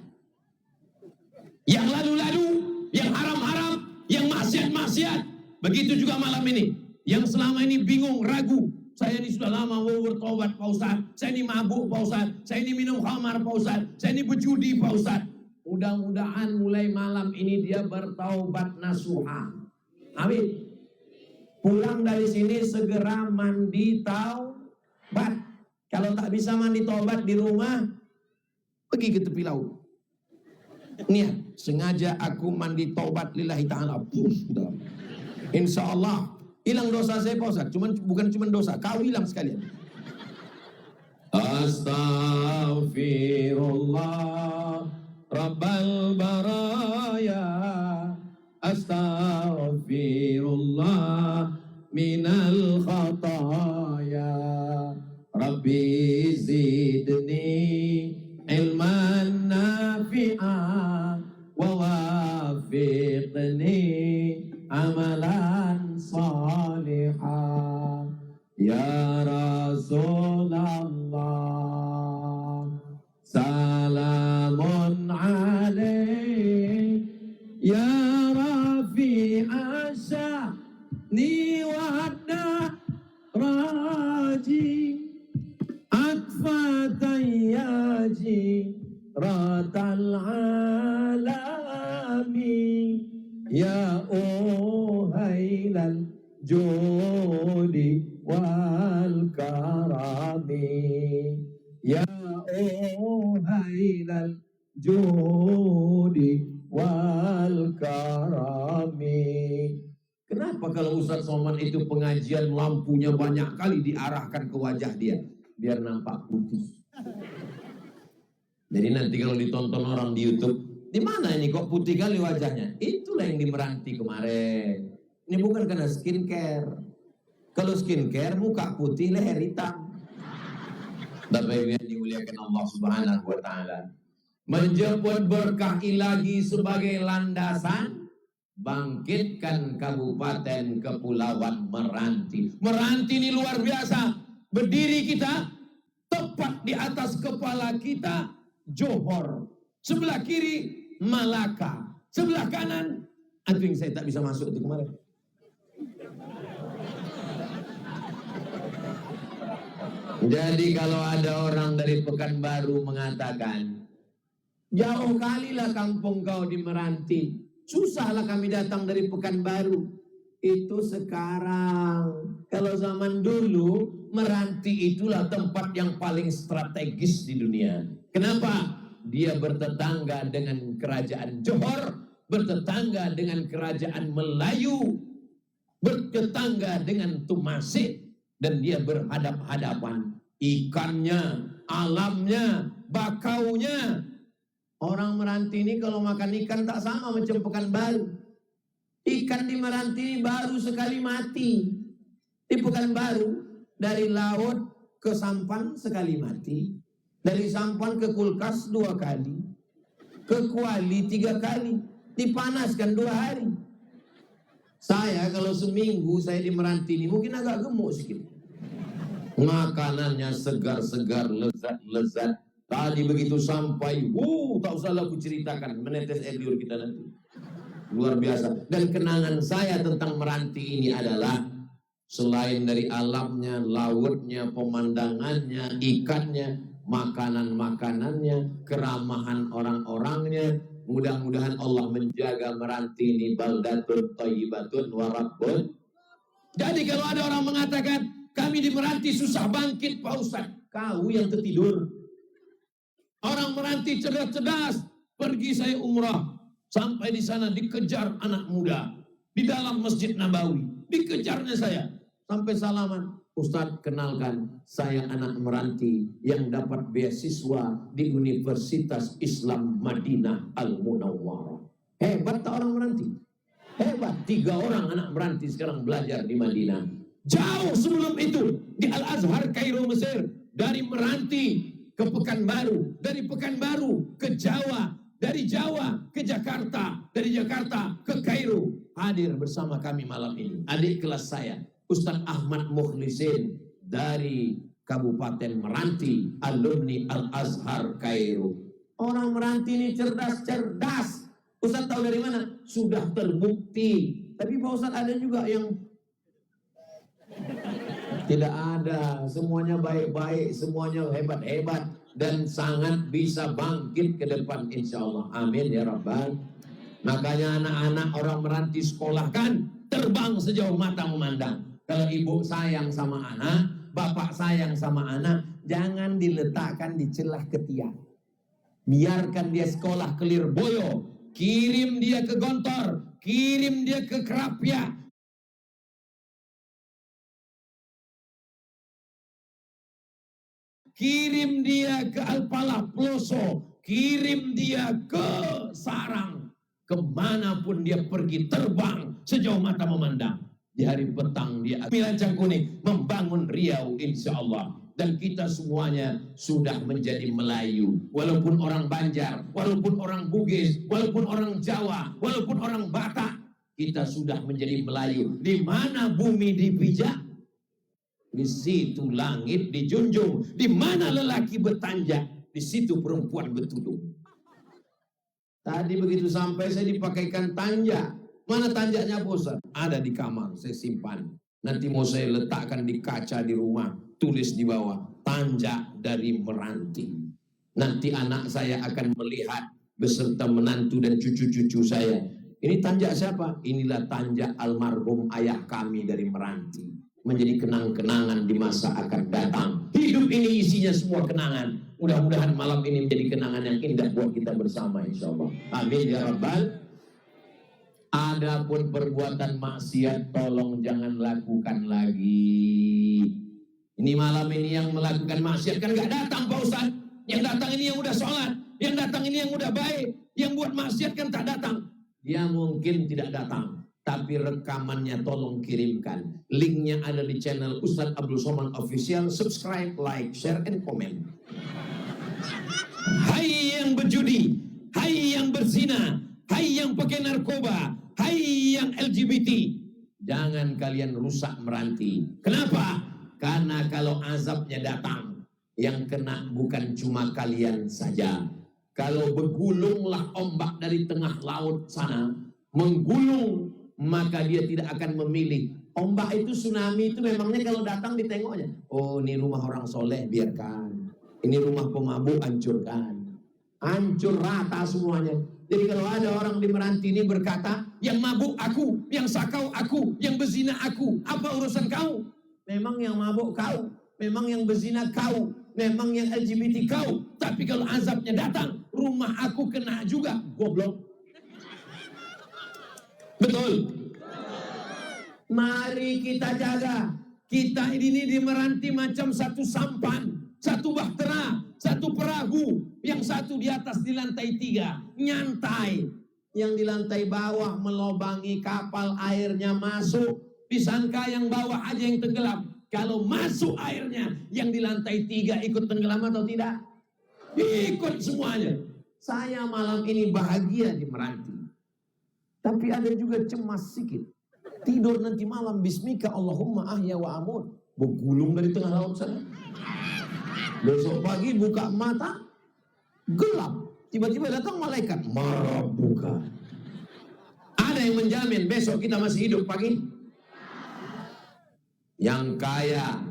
Yang lalu-lalu, yang haram-haram, yang maksiat-maksiat. Begitu juga malam ini. Yang selama ini bingung, ragu. Saya ini sudah lama mau bertobat Pak Ustadz. Saya ini mabuk Pak Ustadz. Saya ini minum khamar Pak Ustadz. Saya ini berjudi Pak Ustadz. Mudah-mudahan mulai malam ini dia bertaubat nasuha. Amin. Pulang dari sini segera mandi taubat. Kalau tak bisa mandi taubat di rumah, pergi ke tepi laut. Niat, sengaja aku mandi taubat lillahi ta'ala. Insya Allah hilang dosa saya Pak Ustadz. Bukan cuma dosa, kau hilang sekalian. Astaghfirullah Rabbal baraya, astaghfirullah minal khataya, Rabbi zidni ilman nafi'ah wa wafiqni amalan salihah. Ya Rasulullah salamun alaik, ya rafi'a sya'ni wa'adna raji atfatayyaji ratal alami, ya uhailal judi wal karami, ya uhailal judi wal karami. Kenapa kalau Ustaz Somad itu pengajian lampunya banyak kali diarahkan ke wajah dia? biar nampak putih. Jadi nanti kalau ditonton orang di YouTube, di mana ini kok putih kali wajahnya? Itulah yang di Meranti kemarin. Ini bukan karena skincare. Kalau skincare muka putih, leher hitam. Bapak Ibu yang dimuliakan Allah Subhanahu wa taala. Menjemput berkah ilahi sebagai landasan, bangkitkan Kabupaten Kepulauan Meranti. Meranti ini luar biasa. Berdiri kita tepat di atas kepala kita Johor. Sebelah kiri Malaka. Sebelah kanan anjing saya tak bisa masuk itu kemarin. Jadi kalau ada orang dari Pekanbaru mengatakan, jauh kali lah kampung kau di Meranti, susahlah kami datang dari Pekanbaru. Itu sekarang. Kalau zaman dulu, Meranti itulah tempat yang paling strategis di dunia. Kenapa? Dia bertetangga dengan kerajaan Johor, bertetangga dengan kerajaan Melayu, bertetangga dengan Tumasik, dan dia berhadap-hadapan. Ikannya, alamnya, bakaunya. Orang Meranti ini kalau makan ikan tak sama macam Pekanbaru. Ikan di Meranti ini baru sekali mati. Di Pekanbaru dari laut ke sampan sekali mati. Dari sampan ke kulkas 2 kali. Ke kuali 3 kali. Dipanaskan 2 hari. Saya kalau seminggu saya di Meranti ini mungkin agak gemuk sedikit. Makanannya segar-segar, lezat-lezat. Tadi begitu sampai, tak usahlah aku ceritakan, menetes air liur kita nanti. Luar biasa. Dan kenangan saya tentang Meranti ini adalah selain dari alamnya, lautnya, pemandangannya, ikannya, makanan-makanannya, keramahan orang-orangnya. Mudah-mudahan Allah menjaga Meranti ini baldatun thayyibatun wa rabbun. Jadi kalau ada orang mengatakan kami di Meranti susah bangkit Pak Ustaz, kau yang tertidur. Orang Meranti cerdas-cerdas. Pergi saya umrah, sampai di sana dikejar anak muda di dalam Masjid Nabawi, dikejarnya saya sampai salaman. Ustaz, kenalkan, saya anak Meranti yang dapat beasiswa di Universitas Islam Madinah Al-Munawwarah. Hebat tak orang Meranti? Hebat. 3 orang anak Meranti sekarang belajar di Madinah. Jauh sebelum itu di Al-Azhar Kairo Mesir. Dari Meranti ke Pekanbaru, dari Pekanbaru ke Jawa, dari Jawa ke Jakarta, dari Jakarta ke Kairo. Hadir bersama kami malam ini adik kelas saya, Ustaz Ahmad Mukhlisin dari Kabupaten Meranti, alumni Al-Azhar Kairo. Orang Meranti ini cerdas-cerdas. Ustaz tahu dari mana? Sudah terbukti. Tapi Pak Ustaz ada juga yang tidak ada. Semuanya baik-baik, semuanya hebat-hebat dan sangat bisa bangkit ke depan insya Allah. Amin ya Rabbal. Makanya anak-anak orang Meranti sekolahkan, terbang sejauh mata memandang. Kalau ibu sayang sama anak, bapak sayang sama anak, jangan diletakkan di celah ketiak. Biarkan dia sekolah ke Lirboyo, kirim dia ke Gontor, kirim dia ke Kerapia, kirim dia ke Alpala Ploso, kirim dia ke Sarang. Kemanapun dia pergi, terbang sejauh mata memandang. Di hari petang dia Milancang Kuning membangun Riau insya Allah. Dan kita semuanya sudah menjadi Melayu. Walaupun orang Banjar, walaupun orang Bugis, walaupun orang Jawa, walaupun orang Batak, kita sudah menjadi Melayu. Di mana bumi dipijak, di situ langit dijunjung. Di mana lelaki bertanjak, di situ perempuan bertudung. Tadi begitu sampai saya dipakaikan tanjak. Mana tanjaknya Ustaz? Ada di kamar, saya simpan. Nanti mau saya letakkan di kaca di rumah. Tulis di bawah, tanjak dari Meranti. Nanti anak saya akan melihat beserta menantu dan cucu-cucu saya. Ini tanjak siapa? Inilah tanjak almarhum ayah kami dari Meranti. Menjadi kenang-kenangan di masa akan datang. Hidup ini isinya semua kenangan. Mudah-mudahan malam ini menjadi kenangan yang indah buat kita bersama insya Allah. Amin ya Rabbal. Adapun perbuatan maksiat tolong jangan lakukan lagi. Ini malam ini yang melakukan maksiat kan nggak datang Pak Ustaz. Yang datang ini yang udah sholat, yang datang ini yang udah baik, yang buat maksiat kan tak datang. Dia mungkin tidak datang, tapi rekamannya tolong kirimkan. Linknya ada di channel Ustadz Abdul Somad Official. Subscribe, like, share, and comment. Hai yang berjudi, hai yang berzina, hai yang pakai narkoba, hai yang LGBT, jangan kalian rusak Meranti. Kenapa? Karena kalau azabnya datang, yang kena bukan cuma kalian saja. Kalau bergulunglah ombak dari tengah laut sana, menggulung, maka dia tidak akan memilih. Ombak itu, tsunami itu memangnya kalau datang ditengoknya. Oh, ini rumah orang soleh, biarkan. Ini rumah pemabuk, hancurkan. Hancur rata semuanya. Jadi kalau ada orang di Meranti ini berkata, yang mabuk aku, yang sakau aku, yang berzina aku, apa urusan kau? Memang yang mabuk kau, memang yang berzina kau, memang yang LGBT kau. Tapi kalau azabnya datang, rumah aku kena juga, goblok. Betul. Mari kita jaga. Kita ini di Meranti macam satu sampan, satu bahtera, satu perahu. Yang satu di atas di lantai 3, nyantai. Yang di lantai bawah melobangi kapal, airnya masuk. Disangka yang bawah aja yang tenggelam. Kalau masuk airnya, yang di lantai 3 ikut tenggelam atau tidak? Ikut semuanya. Saya malam ini bahagia di Meranti. Tapi ada juga cemas sedikit. Tidur nanti malam, bismika Allahumma ahya wa amut. Bergulung dari tengah laut sana. Besok pagi buka mata, gelap. Tiba-tiba datang malaikat. Marabuka. Ada yang menjamin besok kita masih hidup pagi? Yang kaya,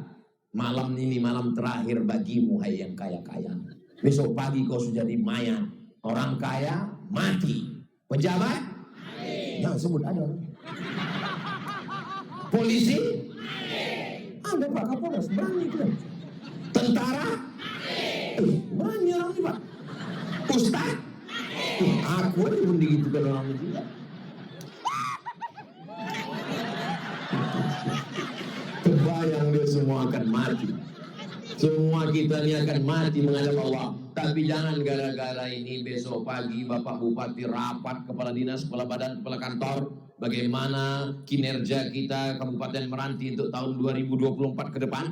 malam ini malam terakhir bagimu, hai yang kaya-kaya. Besok pagi kau sudah jadi mayat. Orang kaya mati. Pejabat? Jangan sebut ada orang. Polisi? Ada Pak Kapolres, berani kita. Tentara? Berani orang ini Pak. Ustaz? Aku aja pun digitukan orang itu. Kebayang dia semua akan mati. Semua kita ini akan mati menghadap Allah. Tapi jangan gara-gara ini besok pagi Bapak Bupati rapat, kepala dinas, kepala badan, kepala kantor, bagaimana kinerja kita Kabupaten Meranti untuk tahun 2024 ke depan.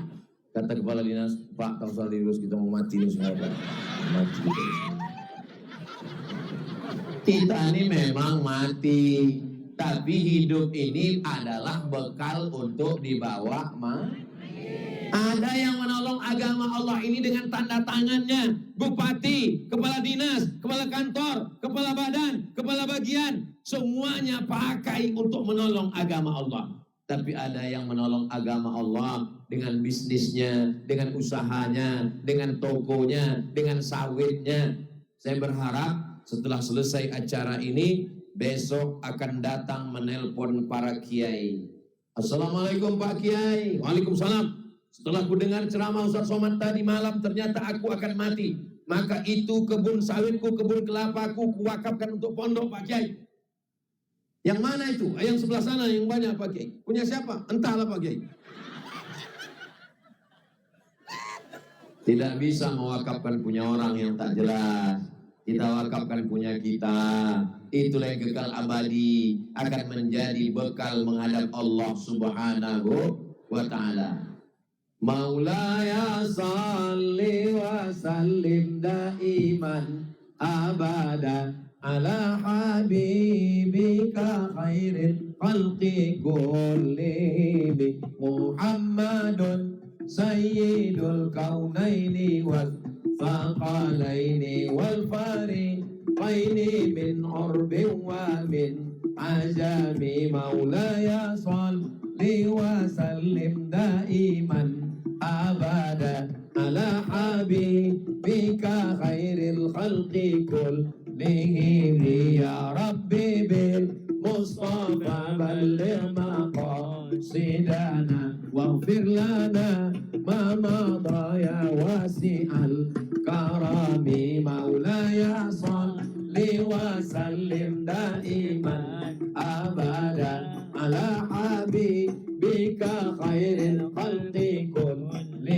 Kata kepala dinas, Pak, tahun Salirus kita mau mati ini semua Pak. Mati. Kita ini memang mati, tapi hidup ini adalah bekal untuk dibawa Ada yang menolong agama Allah ini dengan tanda tangannya. Bupati, kepala dinas, kepala kantor, kepala badan, kepala bagian. Semuanya pakai untuk menolong agama Allah. Tapi ada yang menolong agama Allah dengan bisnisnya, dengan usahanya, dengan tokonya, dengan sawitnya. Saya berharap setelah selesai acara ini, besok akan datang menelpon para kiai. Assalamualaikum Pak Kiai. Waalaikumsalam. Setelah ku dengar ceramah Ustaz Somad tadi malam, ternyata aku akan mati. Maka itu kebun sawitku, kebun kelapaku, kuwakafkan untuk pondok Pak Kiai. Yang mana itu? Yang sebelah sana yang banyak Pak Kiai. Punya siapa? Entahlah Pak Kiai. Tidak bisa mewakafkan punya orang yang tak jelas. Kita wakafkan punya kita. Itulah yang kekal abadi, akan menjadi bekal menghadap Allah Subhanahu wa ta'ala. Maulaya salli wa sallim daiman abada ala habibika khairil khalqi kullihim Muhammadun sayyidul kaunaini wal faqalaini wal fariqaini min urbin wa min ajami. Maulaya salli wa sallim daiman abada ala habibika khairil khalqi kullihim. Ya Rabbi bil Mustafa balligh maqasidana waghfir lana ma madha ya wasi'al karami. Maulaya salli wa sallim daiman abada ala habibika khairil khalqi kulli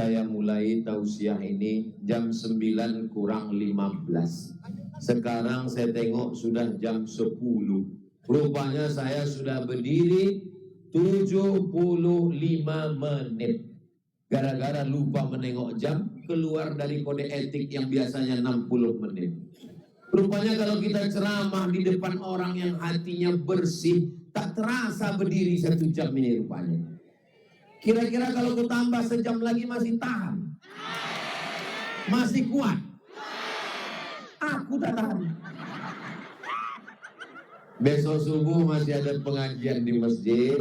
saya mulai tausiah ini jam 9 kurang 15. Sekarang saya tengok sudah jam 10. Rupanya saya sudah berdiri 75 menit. Gara-gara lupa menengok jam, keluar dari kode etik yang biasanya 60 menit. Rupanya kalau kita ceramah di depan orang yang hatinya bersih, tak terasa berdiri 1 jam ini rupanya. Kira-kira kalau ku tambah sejam lagi masih tahan? Masih kuat? Aku tak tahan. Besok subuh masih ada pengajian di masjid.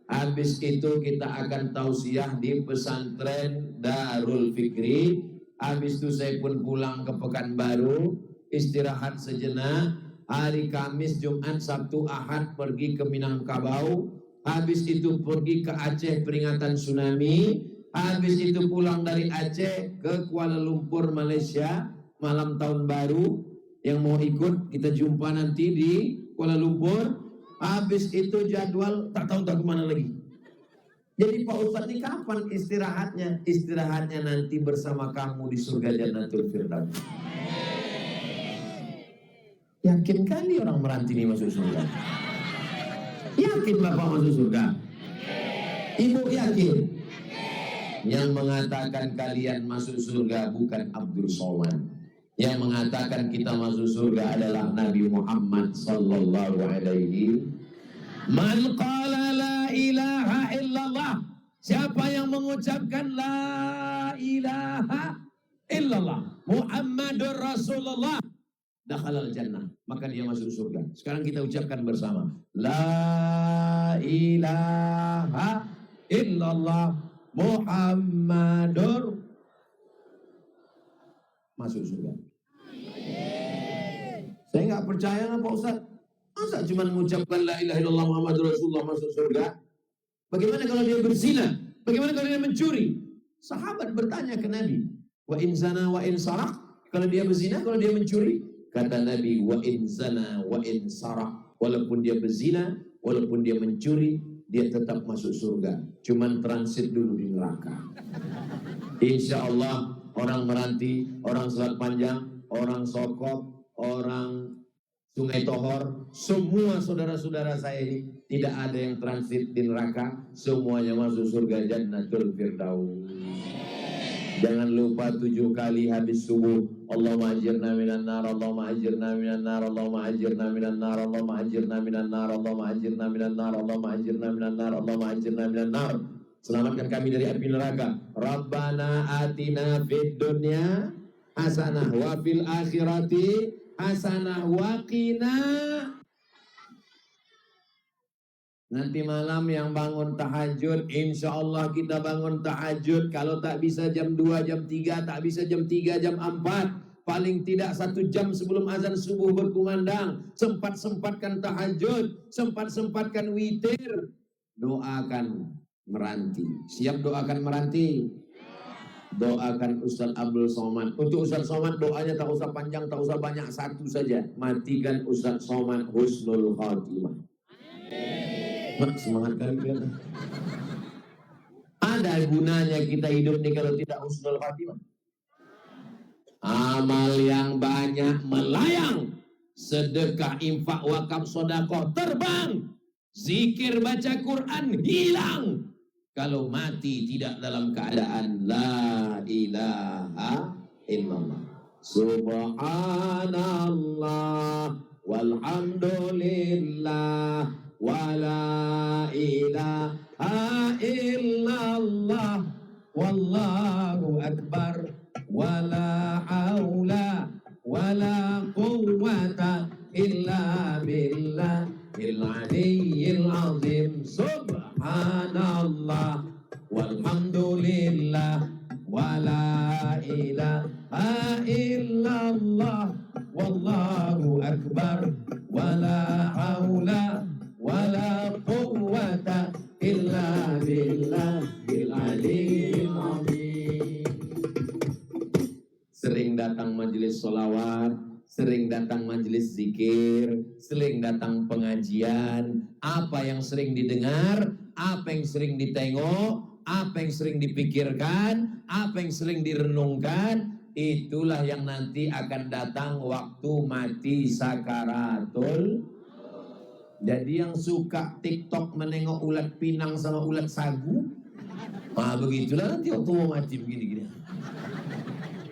Habis itu kita akan tausiah di pesantren Darul Fikri. Habis itu saya pun pulang ke Pekanbaru, istirahat sejenak. Hari Kamis, Jumat, Sabtu, Ahad pergi ke Minangkabau. Habis itu pergi ke Aceh peringatan tsunami. Habis itu pulang dari Aceh ke Kuala Lumpur, Malaysia, malam tahun baru. Yang mau ikut kita jumpa nanti di Kuala Lumpur. Habis itu jadwal tak tahu kemana lagi. Jadi Pak Ustadz ini kapan istirahatnya? Istirahatnya nanti bersama kamu di surga Jannatul Firdaus. Yakin kali orang Meranti ini masuk surga? Yakin Bapak masuk surga? Ibu yakin? Yang mengatakan kalian masuk surga bukan Abdul Somad. Yang mengatakan kita masuk surga adalah Nabi Muhammad sallallahu alaihi. Man qala la ilaha illallah. Siapa yang mengucapkan la ilaha illallah Muhammadur Rasulullah, dakhalal jannah, maka dia masuk surga. Sekarang kita ucapkan bersama. La ilaha illallah Muhammadur, masuk surga. Saya nggak percaya Pak Ustaz. Masa cuma mengucapkan la ilaha illallah Muhammadur Rasulullah masuk surga? Bagaimana kalau dia berzina? Bagaimana kalau dia mencuri? Sahabat bertanya ke Nabi, wa in zana wa in sarak. Kalau dia berzina, kalau dia mencuri? Kata Nabi, wa in zana wa in sarak. Walaupun dia berzina, walaupun dia mencuri, dia tetap masuk surga. Cuman transit dulu di neraka. Insya Allah orang Meranti, orang Selat Panjang, orang Sokop, orang Sungai Tohor, semua saudara-saudara saya ini tidak ada yang transit di neraka, semuanya masuk surga Jannatul Firdaus. Jangan lupa 7 kali habis subuh, Allahumma ajirna minan nar, Allahumma ajirna minan nar, Allahumma ajirna minan nar, Allahumma ajirna minan nar, Allahumma ajirna minan nar, Allahumma ajirna minan nar, Allahumma ajirna minan nar. Selamatkan kami dari api neraka. Rabbana atina fid dunya hasanah wa fil akhirati hasanah wa qina. Nanti malam yang bangun tahajud, insya Allah kita bangun tahajud. Kalau tak bisa jam 2, jam 3, tak bisa jam 3, jam 4, paling tidak 1 jam sebelum azan subuh berkumandang. Sempat-sempatkan tahajud, sempat-sempatkan witir. Doakan Meranti. Siap doakan Meranti? Doakan Ustaz Abdul Somad. Untuk Ustaz Somad doanya tak usah panjang, tak usah banyak, 1 saja. Matikan Ustaz Somad husnul khatimah. Semangat kali kelihatan. Ada gunanya kita hidup nih kalau tidak husnul khatimah. Amal yang banyak melayang, sedekah, infak, wakaf, sedekah terbang, zikir, baca Quran hilang. Kalau mati tidak dalam keadaan la ilaha illallah. Subhanallah walhamdulillah wala ilaha illallah wallahu akbar wala haula wala quwwata illa billah al-aliyyil azim. Subhanallah walhamdulillah wala ilaha illallah wallahu akbar wala haula wala quwwata illa billahil aliyyil azim. Sering datang majelis sholawat, sering datang majelis zikir, sering datang pengajian. Apa yang sering didengar, apa yang sering ditengok, apa yang sering dipikirkan, apa yang sering direnungkan, itulah yang nanti akan datang waktu mati sakaratul. Jadi yang suka TikTok menengok ulat pinang sama ulat sagu, begitulah nanti waktu mau mati begini-gini.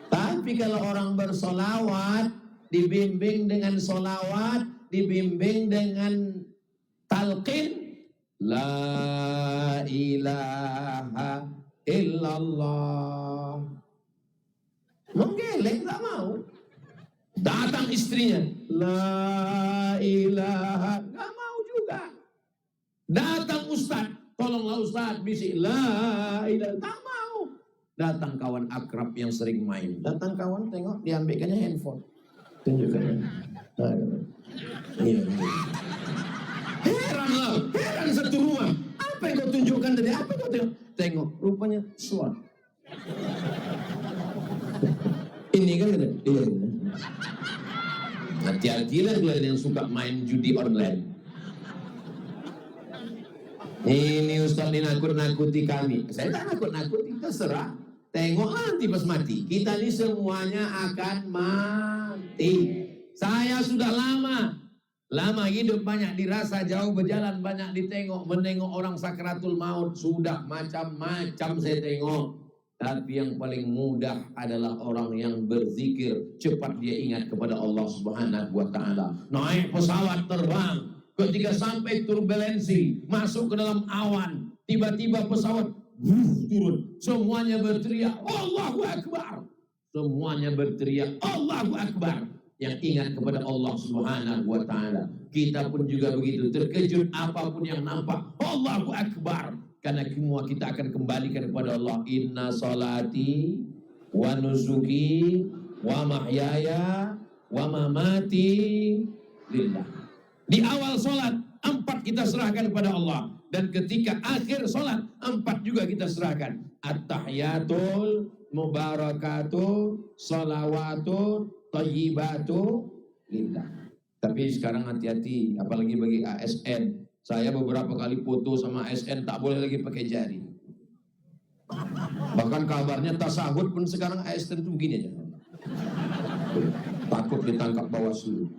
Tapi kalau orang bersolawat, dibimbing dengan solawat, dibimbing dengan talqin, la ilaha illallah, menggeleng tak mau. Datang istrinya, la ilaha, gak mau juga. Datang ustaz, tolonglah ustaz, bisik la ilaha, tak mau. Datang kawan akrab yang sering main, datang kawan tengok, diambilkannya handphone, tunjukkan. Iya. Heran satu rumah. Apa yang kau tunjukkan tadi? Apa yang kau tengok? Tengok, rupanya slot. Ini kan ada. Iya. Hati-hatilah kalian yang suka main judi online. Ini Ustaz ini nakut-nakuti kami. Saya tak nakut-nakuti, terserah. Tengoklah nanti pas mati. Kita ini semuanya akan mati. Saya sudah lama hidup, banyak dirasa, jauh berjalan, banyak ditengok, menengok orang sakratul maut, sudah macam-macam saya tengok. Tapi yang paling mudah adalah orang yang berzikir, cepat dia ingat kepada Allah Subhanahu wa taala. Naik pesawat terbang, ketika sampai turbulensi, masuk ke dalam awan, tiba-tiba pesawat turun, semuanya berteriak Allahu Akbar. Semuanya berteriak Allahu Akbar. Yang ingat kepada Allah Subhanahu wa taala. Kita pun juga begitu, terkejut apapun yang nampak, Allahu Akbar. Karena semua kita akan kembalikan kepada Allah. Inna salati wa nusuki wa mahyaya wa mamati lillah. Di awal salat 4 kita serahkan kepada Allah, dan ketika akhir salat 4 juga kita serahkan. At-tahiyatul mubarakatuh salawatu thayyibatu lillah. Tapi sekarang hati-hati, apalagi bagi ASN. Saya beberapa kali foto sama ASN tak boleh lagi pakai jari. Bahkan kabarnya tasahud pun sekarang ASN itu begini aja. Takut ditangkap Bawaslu.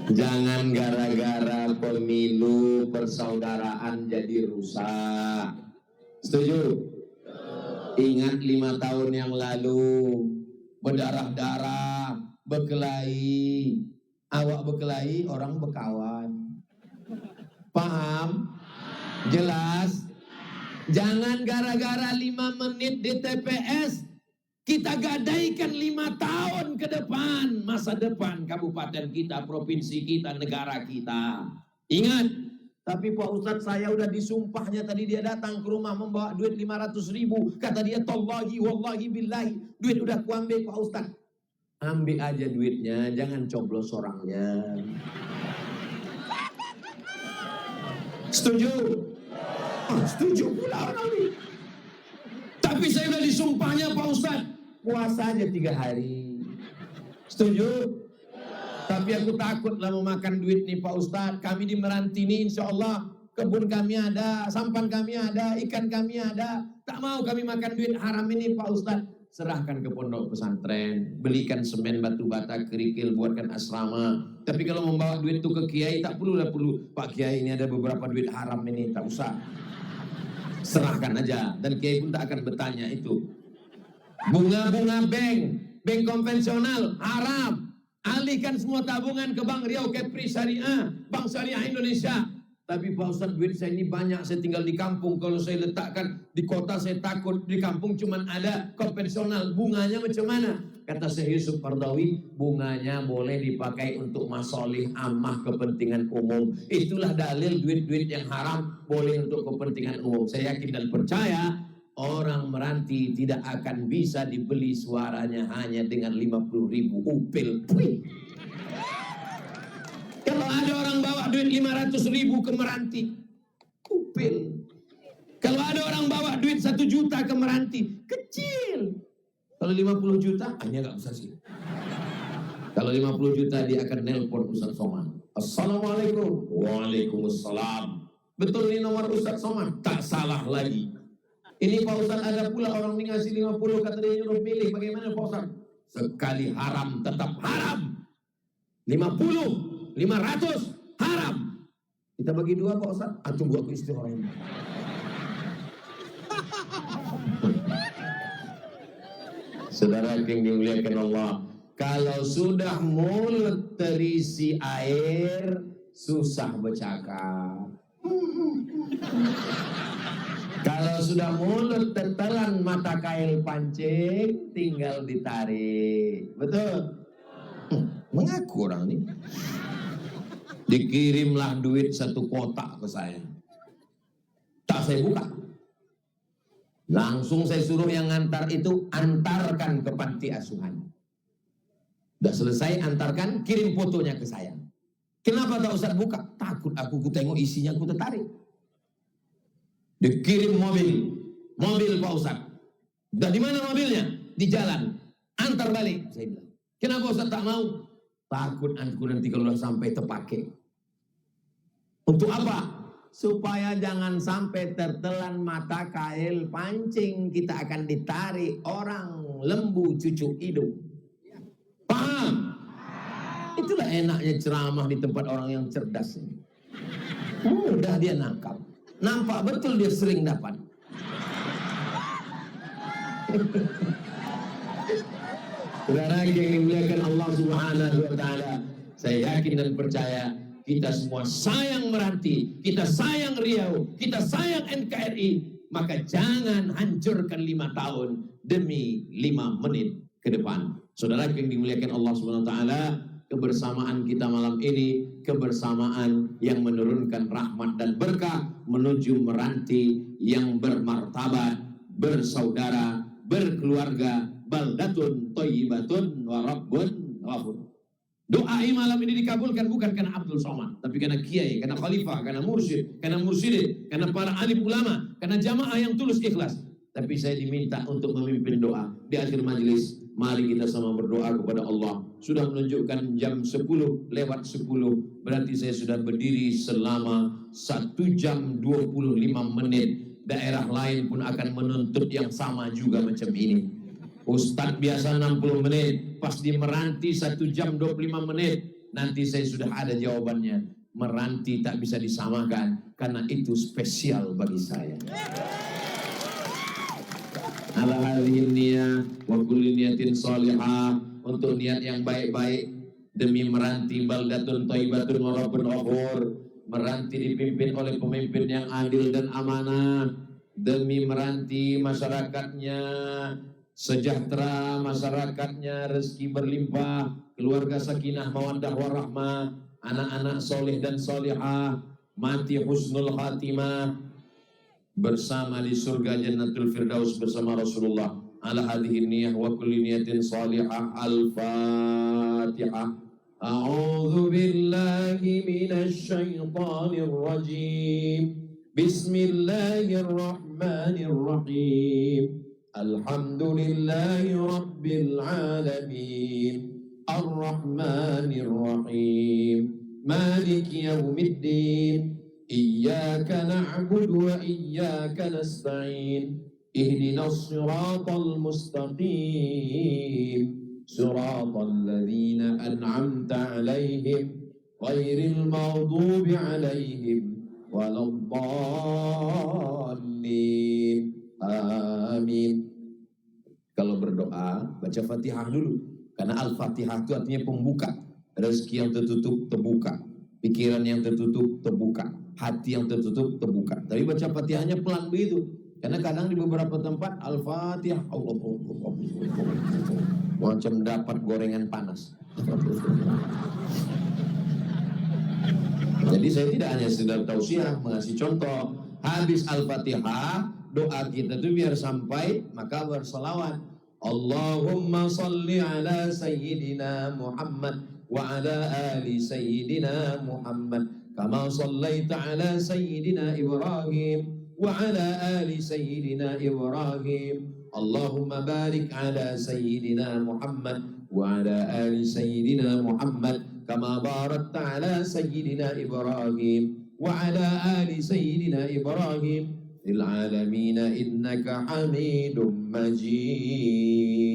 Jangan gara-gara pemilu persaudaraan jadi rusak. Setuju? Ingat 5 tahun yang lalu, berdarah-darah, berkelahi. Awak berkelahi, orang berkawan. Paham? Jelas? Jangan gara-gara 5 menit di TPS, kita gadaikan 5 tahun ke depan, masa depan kabupaten kita, provinsi kita, negara kita. Ingat. Tapi Pak Ustadz, saya udah disumpahnya, tadi dia datang ke rumah membawa duit 500.000. Kata dia, tallahi wallahi billahi, duit udah kuambil Pak Ustadz. Ambil aja duitnya, jangan coblos orangnya. Setuju? Setuju pula orang ini. Tapi saya udah disumpahnya Pak Ustadz, puasa aja 3 hari. Setuju? Tapi aku takut lah memakan duit nih Pak Ustadz. Kami di Meranti ini insya Allah kebun kami ada, sampan kami ada, ikan kami ada. Tak mau kami makan duit haram ini Pak Ustadz. Serahkan ke pondok pesantren, belikan semen, batu bata, kerikil, buatkan asrama. Tapi kalau membawa duit itu ke kiai, tak perlu. Pak Kiai, ini ada beberapa duit haram ini, tak usah. Serahkan aja, dan kiai pun tak akan bertanya itu. Bunga-bunga bank konvensional haram. Alihkan semua tabungan ke Bank Riau Kepri Syariah, Bank Syariah Indonesia. Tapi Pak Ustadz, duit saya ini banyak, saya tinggal di kampung. Kalau saya letakkan di kota, saya takut. Di kampung cuma ada konvensional, bunganya macam mana? Kata Syekh Yusuf Qaradawi, bunganya boleh dipakai untuk masolih amah, kepentingan umum. Itulah dalil duit-duit yang haram boleh untuk kepentingan umum. Saya yakin dan percaya orang Meranti tidak akan bisa dibeli suaranya hanya dengan 50.000 upil. Kalau ada orang bawa duit 500.000 ke Meranti, upil. Kalau ada orang bawa duit 1 juta ke Meranti, kecil. Kalau 50 juta, hanya gak usah sih. Kalau 50 juta dia akan nelpon Ustaz Somad. Assalamualaikum. Waalaikumsalam. Betul ini nomor Ustaz Somad? Tak salah lagi. Ini Pak Ustaz ada pula orang ini ngasih 50, kata dia nyuruh pilih. Bagaimana Pak Ustaz? Sekali haram tetap haram. 50, 500 haram. Kita bagi 2 Pak Ustaz. Antum buat istighfar ini. Saudara yang dimuliakan Allah, kalau sudah mulut terisi air, susah bercakap. Kalau sudah mulut tertelan mata kail pancing, tinggal ditarik. Betul? Mengaku orang ini. Dikirimlah duit 1 kotak ke saya. Tak saya buka. Langsung saya suruh yang ngantar itu antarkan ke panti asuhan. Udah selesai antarkan, kirim fotonya ke saya. Kenapa tak usah buka? Takut aku tengok isinya, aku tertarik. Dikirim mobil Pak Ustaz. Dan di mana mobilnya? Di jalan. Antar balik. Saya bilang. Kenapa Ustaz tak mau? Takut aku nanti kalau sampai terpakai. Untuk apa? Supaya jangan sampai tertelan mata kail pancing. Kita akan ditarik orang lembu cucuk hidung. Paham? Itulah enaknya ceramah di tempat orang yang cerdas ini. Mudah dia nangkap. Nampak betul dia sering dapat. Saudara yang dimuliakan Allah Subhanahu wa taala, saya yakin dan percaya kita semua sayang Meranti, kita sayang Riau, kita sayang NKRI, maka jangan hancurkan 5 tahun demi 5 menit ke depan. Saudara yang dimuliakan Allah Subhanahu wa taala, kebersamaan kita malam ini kebersamaan yang menurunkan rahmat dan berkah menuju Meranti yang bermartabat, bersaudara, berkeluarga, baldatun thayyibatun wa rabbun ghafur. Doa malam ini dikabulkan bukan karena Abdul Somad, tapi karena kiai, karena khalifah, karena mursyid, karena mursyidin, karena para alim ulama, karena jamaah yang tulus ikhlas. Tapi saya diminta untuk memimpin doa di akhir majelis. Mari kita sama berdoa kepada Allah. Sudah menunjukkan jam 10 lewat 10. Berarti saya sudah berdiri selama 1 jam 25 menit. Daerah lain pun akan menuntut yang sama juga macam ini. Ustadz biasa 60 menit. Pas di Meranti 1 jam 25 menit. Nanti saya sudah ada jawabannya. Meranti tak bisa disamakan. Karena itu spesial bagi saya. Ala hadhihi niyah wa kulli niyatin shalihah, untuk niat yang baik-baik demi Meranti baldatun thayyibatun wa rabbun ghafur. Meranti dipimpin oleh pemimpin yang adil dan amanah, demi Meranti masyarakatnya sejahtera, masyarakatnya rezeki berlimpah, keluarga sakinah mawaddah warahmah, anak-anak soleh dan solihah, mati husnul khatimah bersama di surga Jannatul Firdaus bersama Rasulullah. Ala hadhihi niyah wa kulli niyatin salihah. Al-Fatihah. A'udzu billahi minasy syaithanir rajim. Bismillahirrahmanirrahim. Alhamdulillahi rabbil alamin. Ar-Rahmanir Rahim. Maliki yaumiddin. Iyyaka na'budu wa iyyaka nasta'in. Ihdinas siratal mustaqim. Siratal ladzina an'amta 'alaihim ghairil maghdubi 'alaihim waladdallin. Amin. Kalau berdoa baca Fatihah dulu, karena Al-Fatihah itu artinya pembuka. Rezeki yang tertutup terbuka, pikiran yang tertutup terbuka, hati yang tertutup terbuka. Tapi baca Fatihahnya pelan begitu. Karena kadang di beberapa tempat Al-Fatihah Allah macam dapat gorengan panas. Jadi saya tidak hanya sekedar tausiah, mengasih contoh. Habis Al-Fatihah, doa kita itu biar sampai, maka berselawat. Allahumma salli ala Sayyidina Muhammad wa ala ali Sayyidina Muhammad kama sallaita ala Sayyidina Ibrahim wa ala ali Sayyidina Ibrahim. Allahumma barik ala Sayyidina Muhammad wa ala ali Sayyidina Muhammad kama barakta ala Sayyidina Ibrahim وعلى آل سيدنا إبراهيم في العالمين إنك حميد مجيد.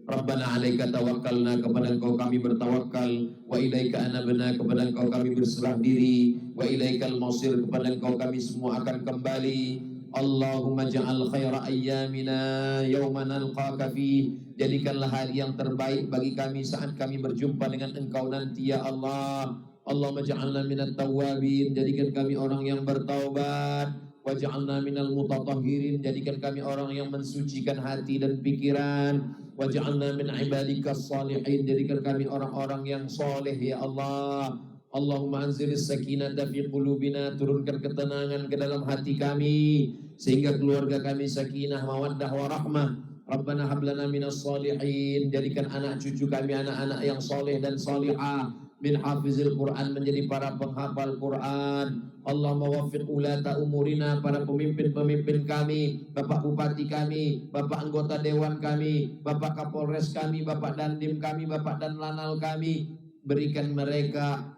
Rabbana alaika tawakkalna, kepada Engkau kami bertawakal, wa ilaika anabna, kepada Engkau kami berserah diri, wa ilaikal masir, kepada Engkau kami semua akan kembali. Allahumma ja'al khaira ayyamina yawma nalqaka fih, jadikanlah hari yang terbaik bagi kami saat kami berjumpa dengan Engkau nanti ya Allah. Allahumma ja'alna minat tawwabin, jadikan kami orang yang bertaubat, waj'alna minal mutatahhirin, jadikan kami orang yang mensucikan hati dan pikiran, waj'alna min ibadikas salihin, jadikan kami orang-orang yang soleh ya Allah. Allahumma anzilis sakinata fi qulubina, turunkan ketenangan ke dalam hati kami sehingga keluarga kami sakinah, mawaddah, warahmah. Rabbana hablana minas salihin, jadikan anak cucu kami anak-anak yang soleh dan salihah, min hafizil Quran, menjadi para penghafal Quran. Allahumma waffiq ulata umurina, para pemimpin-pemimpin kami, Bapak Bupati kami, Bapak anggota Dewan kami, Bapak Kapolres kami, Bapak Dandim kami, Bapak Danlanal kami, berikan mereka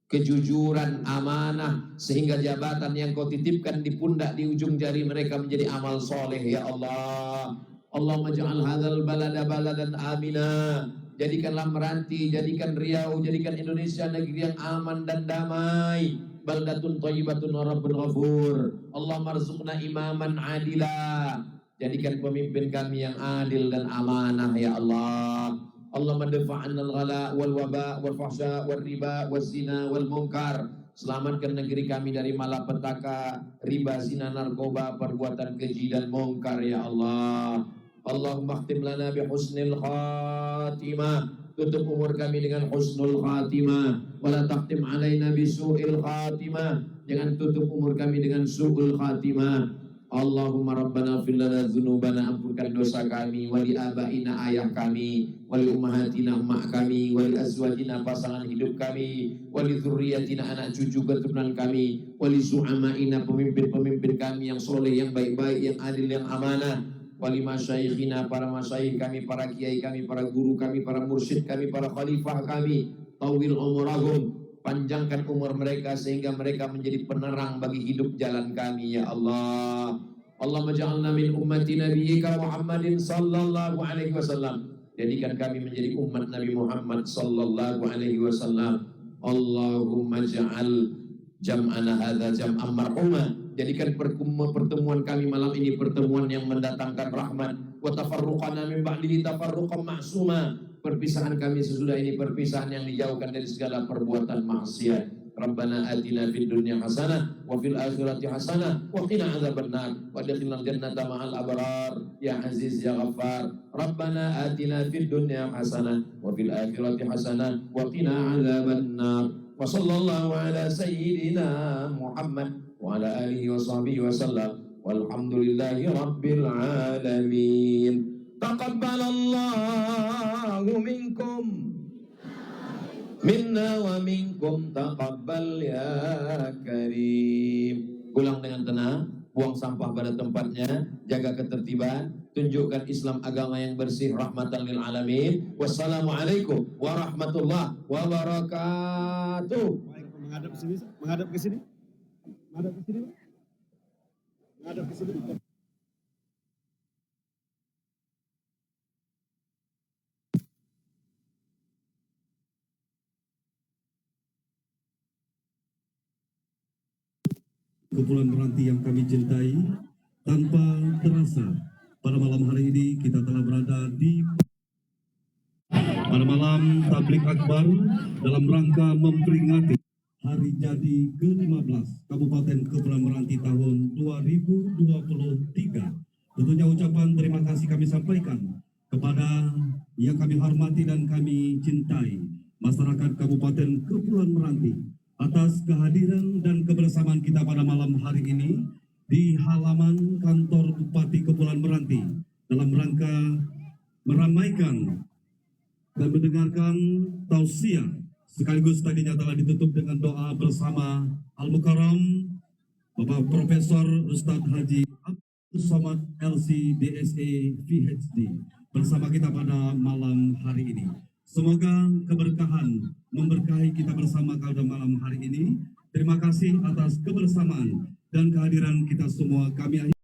kejujuran, amanah, sehingga jabatan yang Kau titipkan di pundak, di ujung jari mereka menjadi amal soleh ya Allah. Allahumma ja'al hadzal balada baladan amina, jadikanlah Meranti, jadikan Riau, jadikan Indonesia negeri yang aman dan damai. Baldatun thayyibatun wa rabbun ghafur. Allahumma arzuqna imaman adila, jadikan pemimpin kami yang adil dan amanah ya Allah. Allahumma dafa'anna al-ghala wal waba wal fahsya wal riba wal zina wal munkar. Selamatkan negeri kami dari malapetaka, riba, zina, narkoba, perbuatan keji dan munkar ya Allah. Allahumma khtim lana bi husnil khatimah, tutup umur kami dengan husnul khatimah, wala takhtim alaina bi su'il khatimah, jangan tutup umur kami dengan su'ul khatimah. Allahumma rabbana fir lana dzunubana, ampunkan dosa kami, wali abaina, ayah kami, wali ummahatina, emak kami, wali azwajina, pasangan hidup kami, wali dzurriyyatina, anak cucu keturunan kami, wali su'amaina, pemimpin-pemimpin kami yang soleh, yang baik-baik, yang adil, yang amanah, wali masyayikhina, para masyayikh kami, para kiai kami, para guru kami, para mursyid kami, para khalifah kami, tawil umurahum, panjangkan umur mereka sehingga mereka menjadi penerang bagi hidup jalan kami ya Allah. Allahumma ja'alna min ummati nabiyyika Muhammadin sallallahu alaihi wasallam, jadikan kami menjadi umat Nabi Muhammad sallallahu alaihi wasallam. Allahumma ja'al jam'ana hadza jam'an marhuma, jadikan pertemuan kami malam ini pertemuan yang mendatangkan rahmat, wa tafarruqana min ba'dihi tafarruqan ma'suma, perpisahan kami sesudah ini perpisahan yang dijauhkan dari segala perbuatan maksiat. Rabbana atina fid dunya hasanah wa fil akhirati hasanah wa qina adzabannar wa adkhilnal jannata ma'al abrar ya aziz ya ghaffar. Rabbana atina fid dunya hasanah wa fil akhirati hasanah wa qina adzabannar. Wa sallallahu ala sayyidina Muhammad wa ala alihi wa sahbihi wa sallam, walhamdulillahi rabbil alamin. Taqabbalallahu minkum minna wa minkum taqabbal ya karim. Pulang dengan tenang, buang sampah pada tempatnya, jaga ketertiban, tunjukkan Islam agama yang bersih, rahmatan lil alamin. Wassalamualaikum warahmatullahi wabarakatuh. Menghadap ke sini, menghadap ke sini. Menghadap ke sini. Menghadap ke sini. Kepulauan Meranti yang kami cintai, tanpa terasa pada malam hari ini kita telah berada di pada malam tablik akbar dalam rangka memperingati hari jadi ke-15 Kabupaten Kepulauan Meranti tahun 2023. Tentunya ucapan terima kasih kami sampaikan kepada yang kami hormati dan kami cintai masyarakat Kabupaten Kepulauan Meranti atas kehadiran dan kebersamaan kita pada malam hari ini di halaman kantor Bupati Kepulauan Meranti dalam rangka meramaikan dan mendengarkan tausiah sekaligus tadinya telah ditutup dengan doa bersama Al-Mukarram Bapak Profesor Ustadz Haji Abdul Somad LC DSE PhD bersama kita pada malam hari ini. Semoga keberkahan memberkahi kita bersama pada malam hari ini Terima kasih atas kebersamaan dan kehadiran kita semua. Kami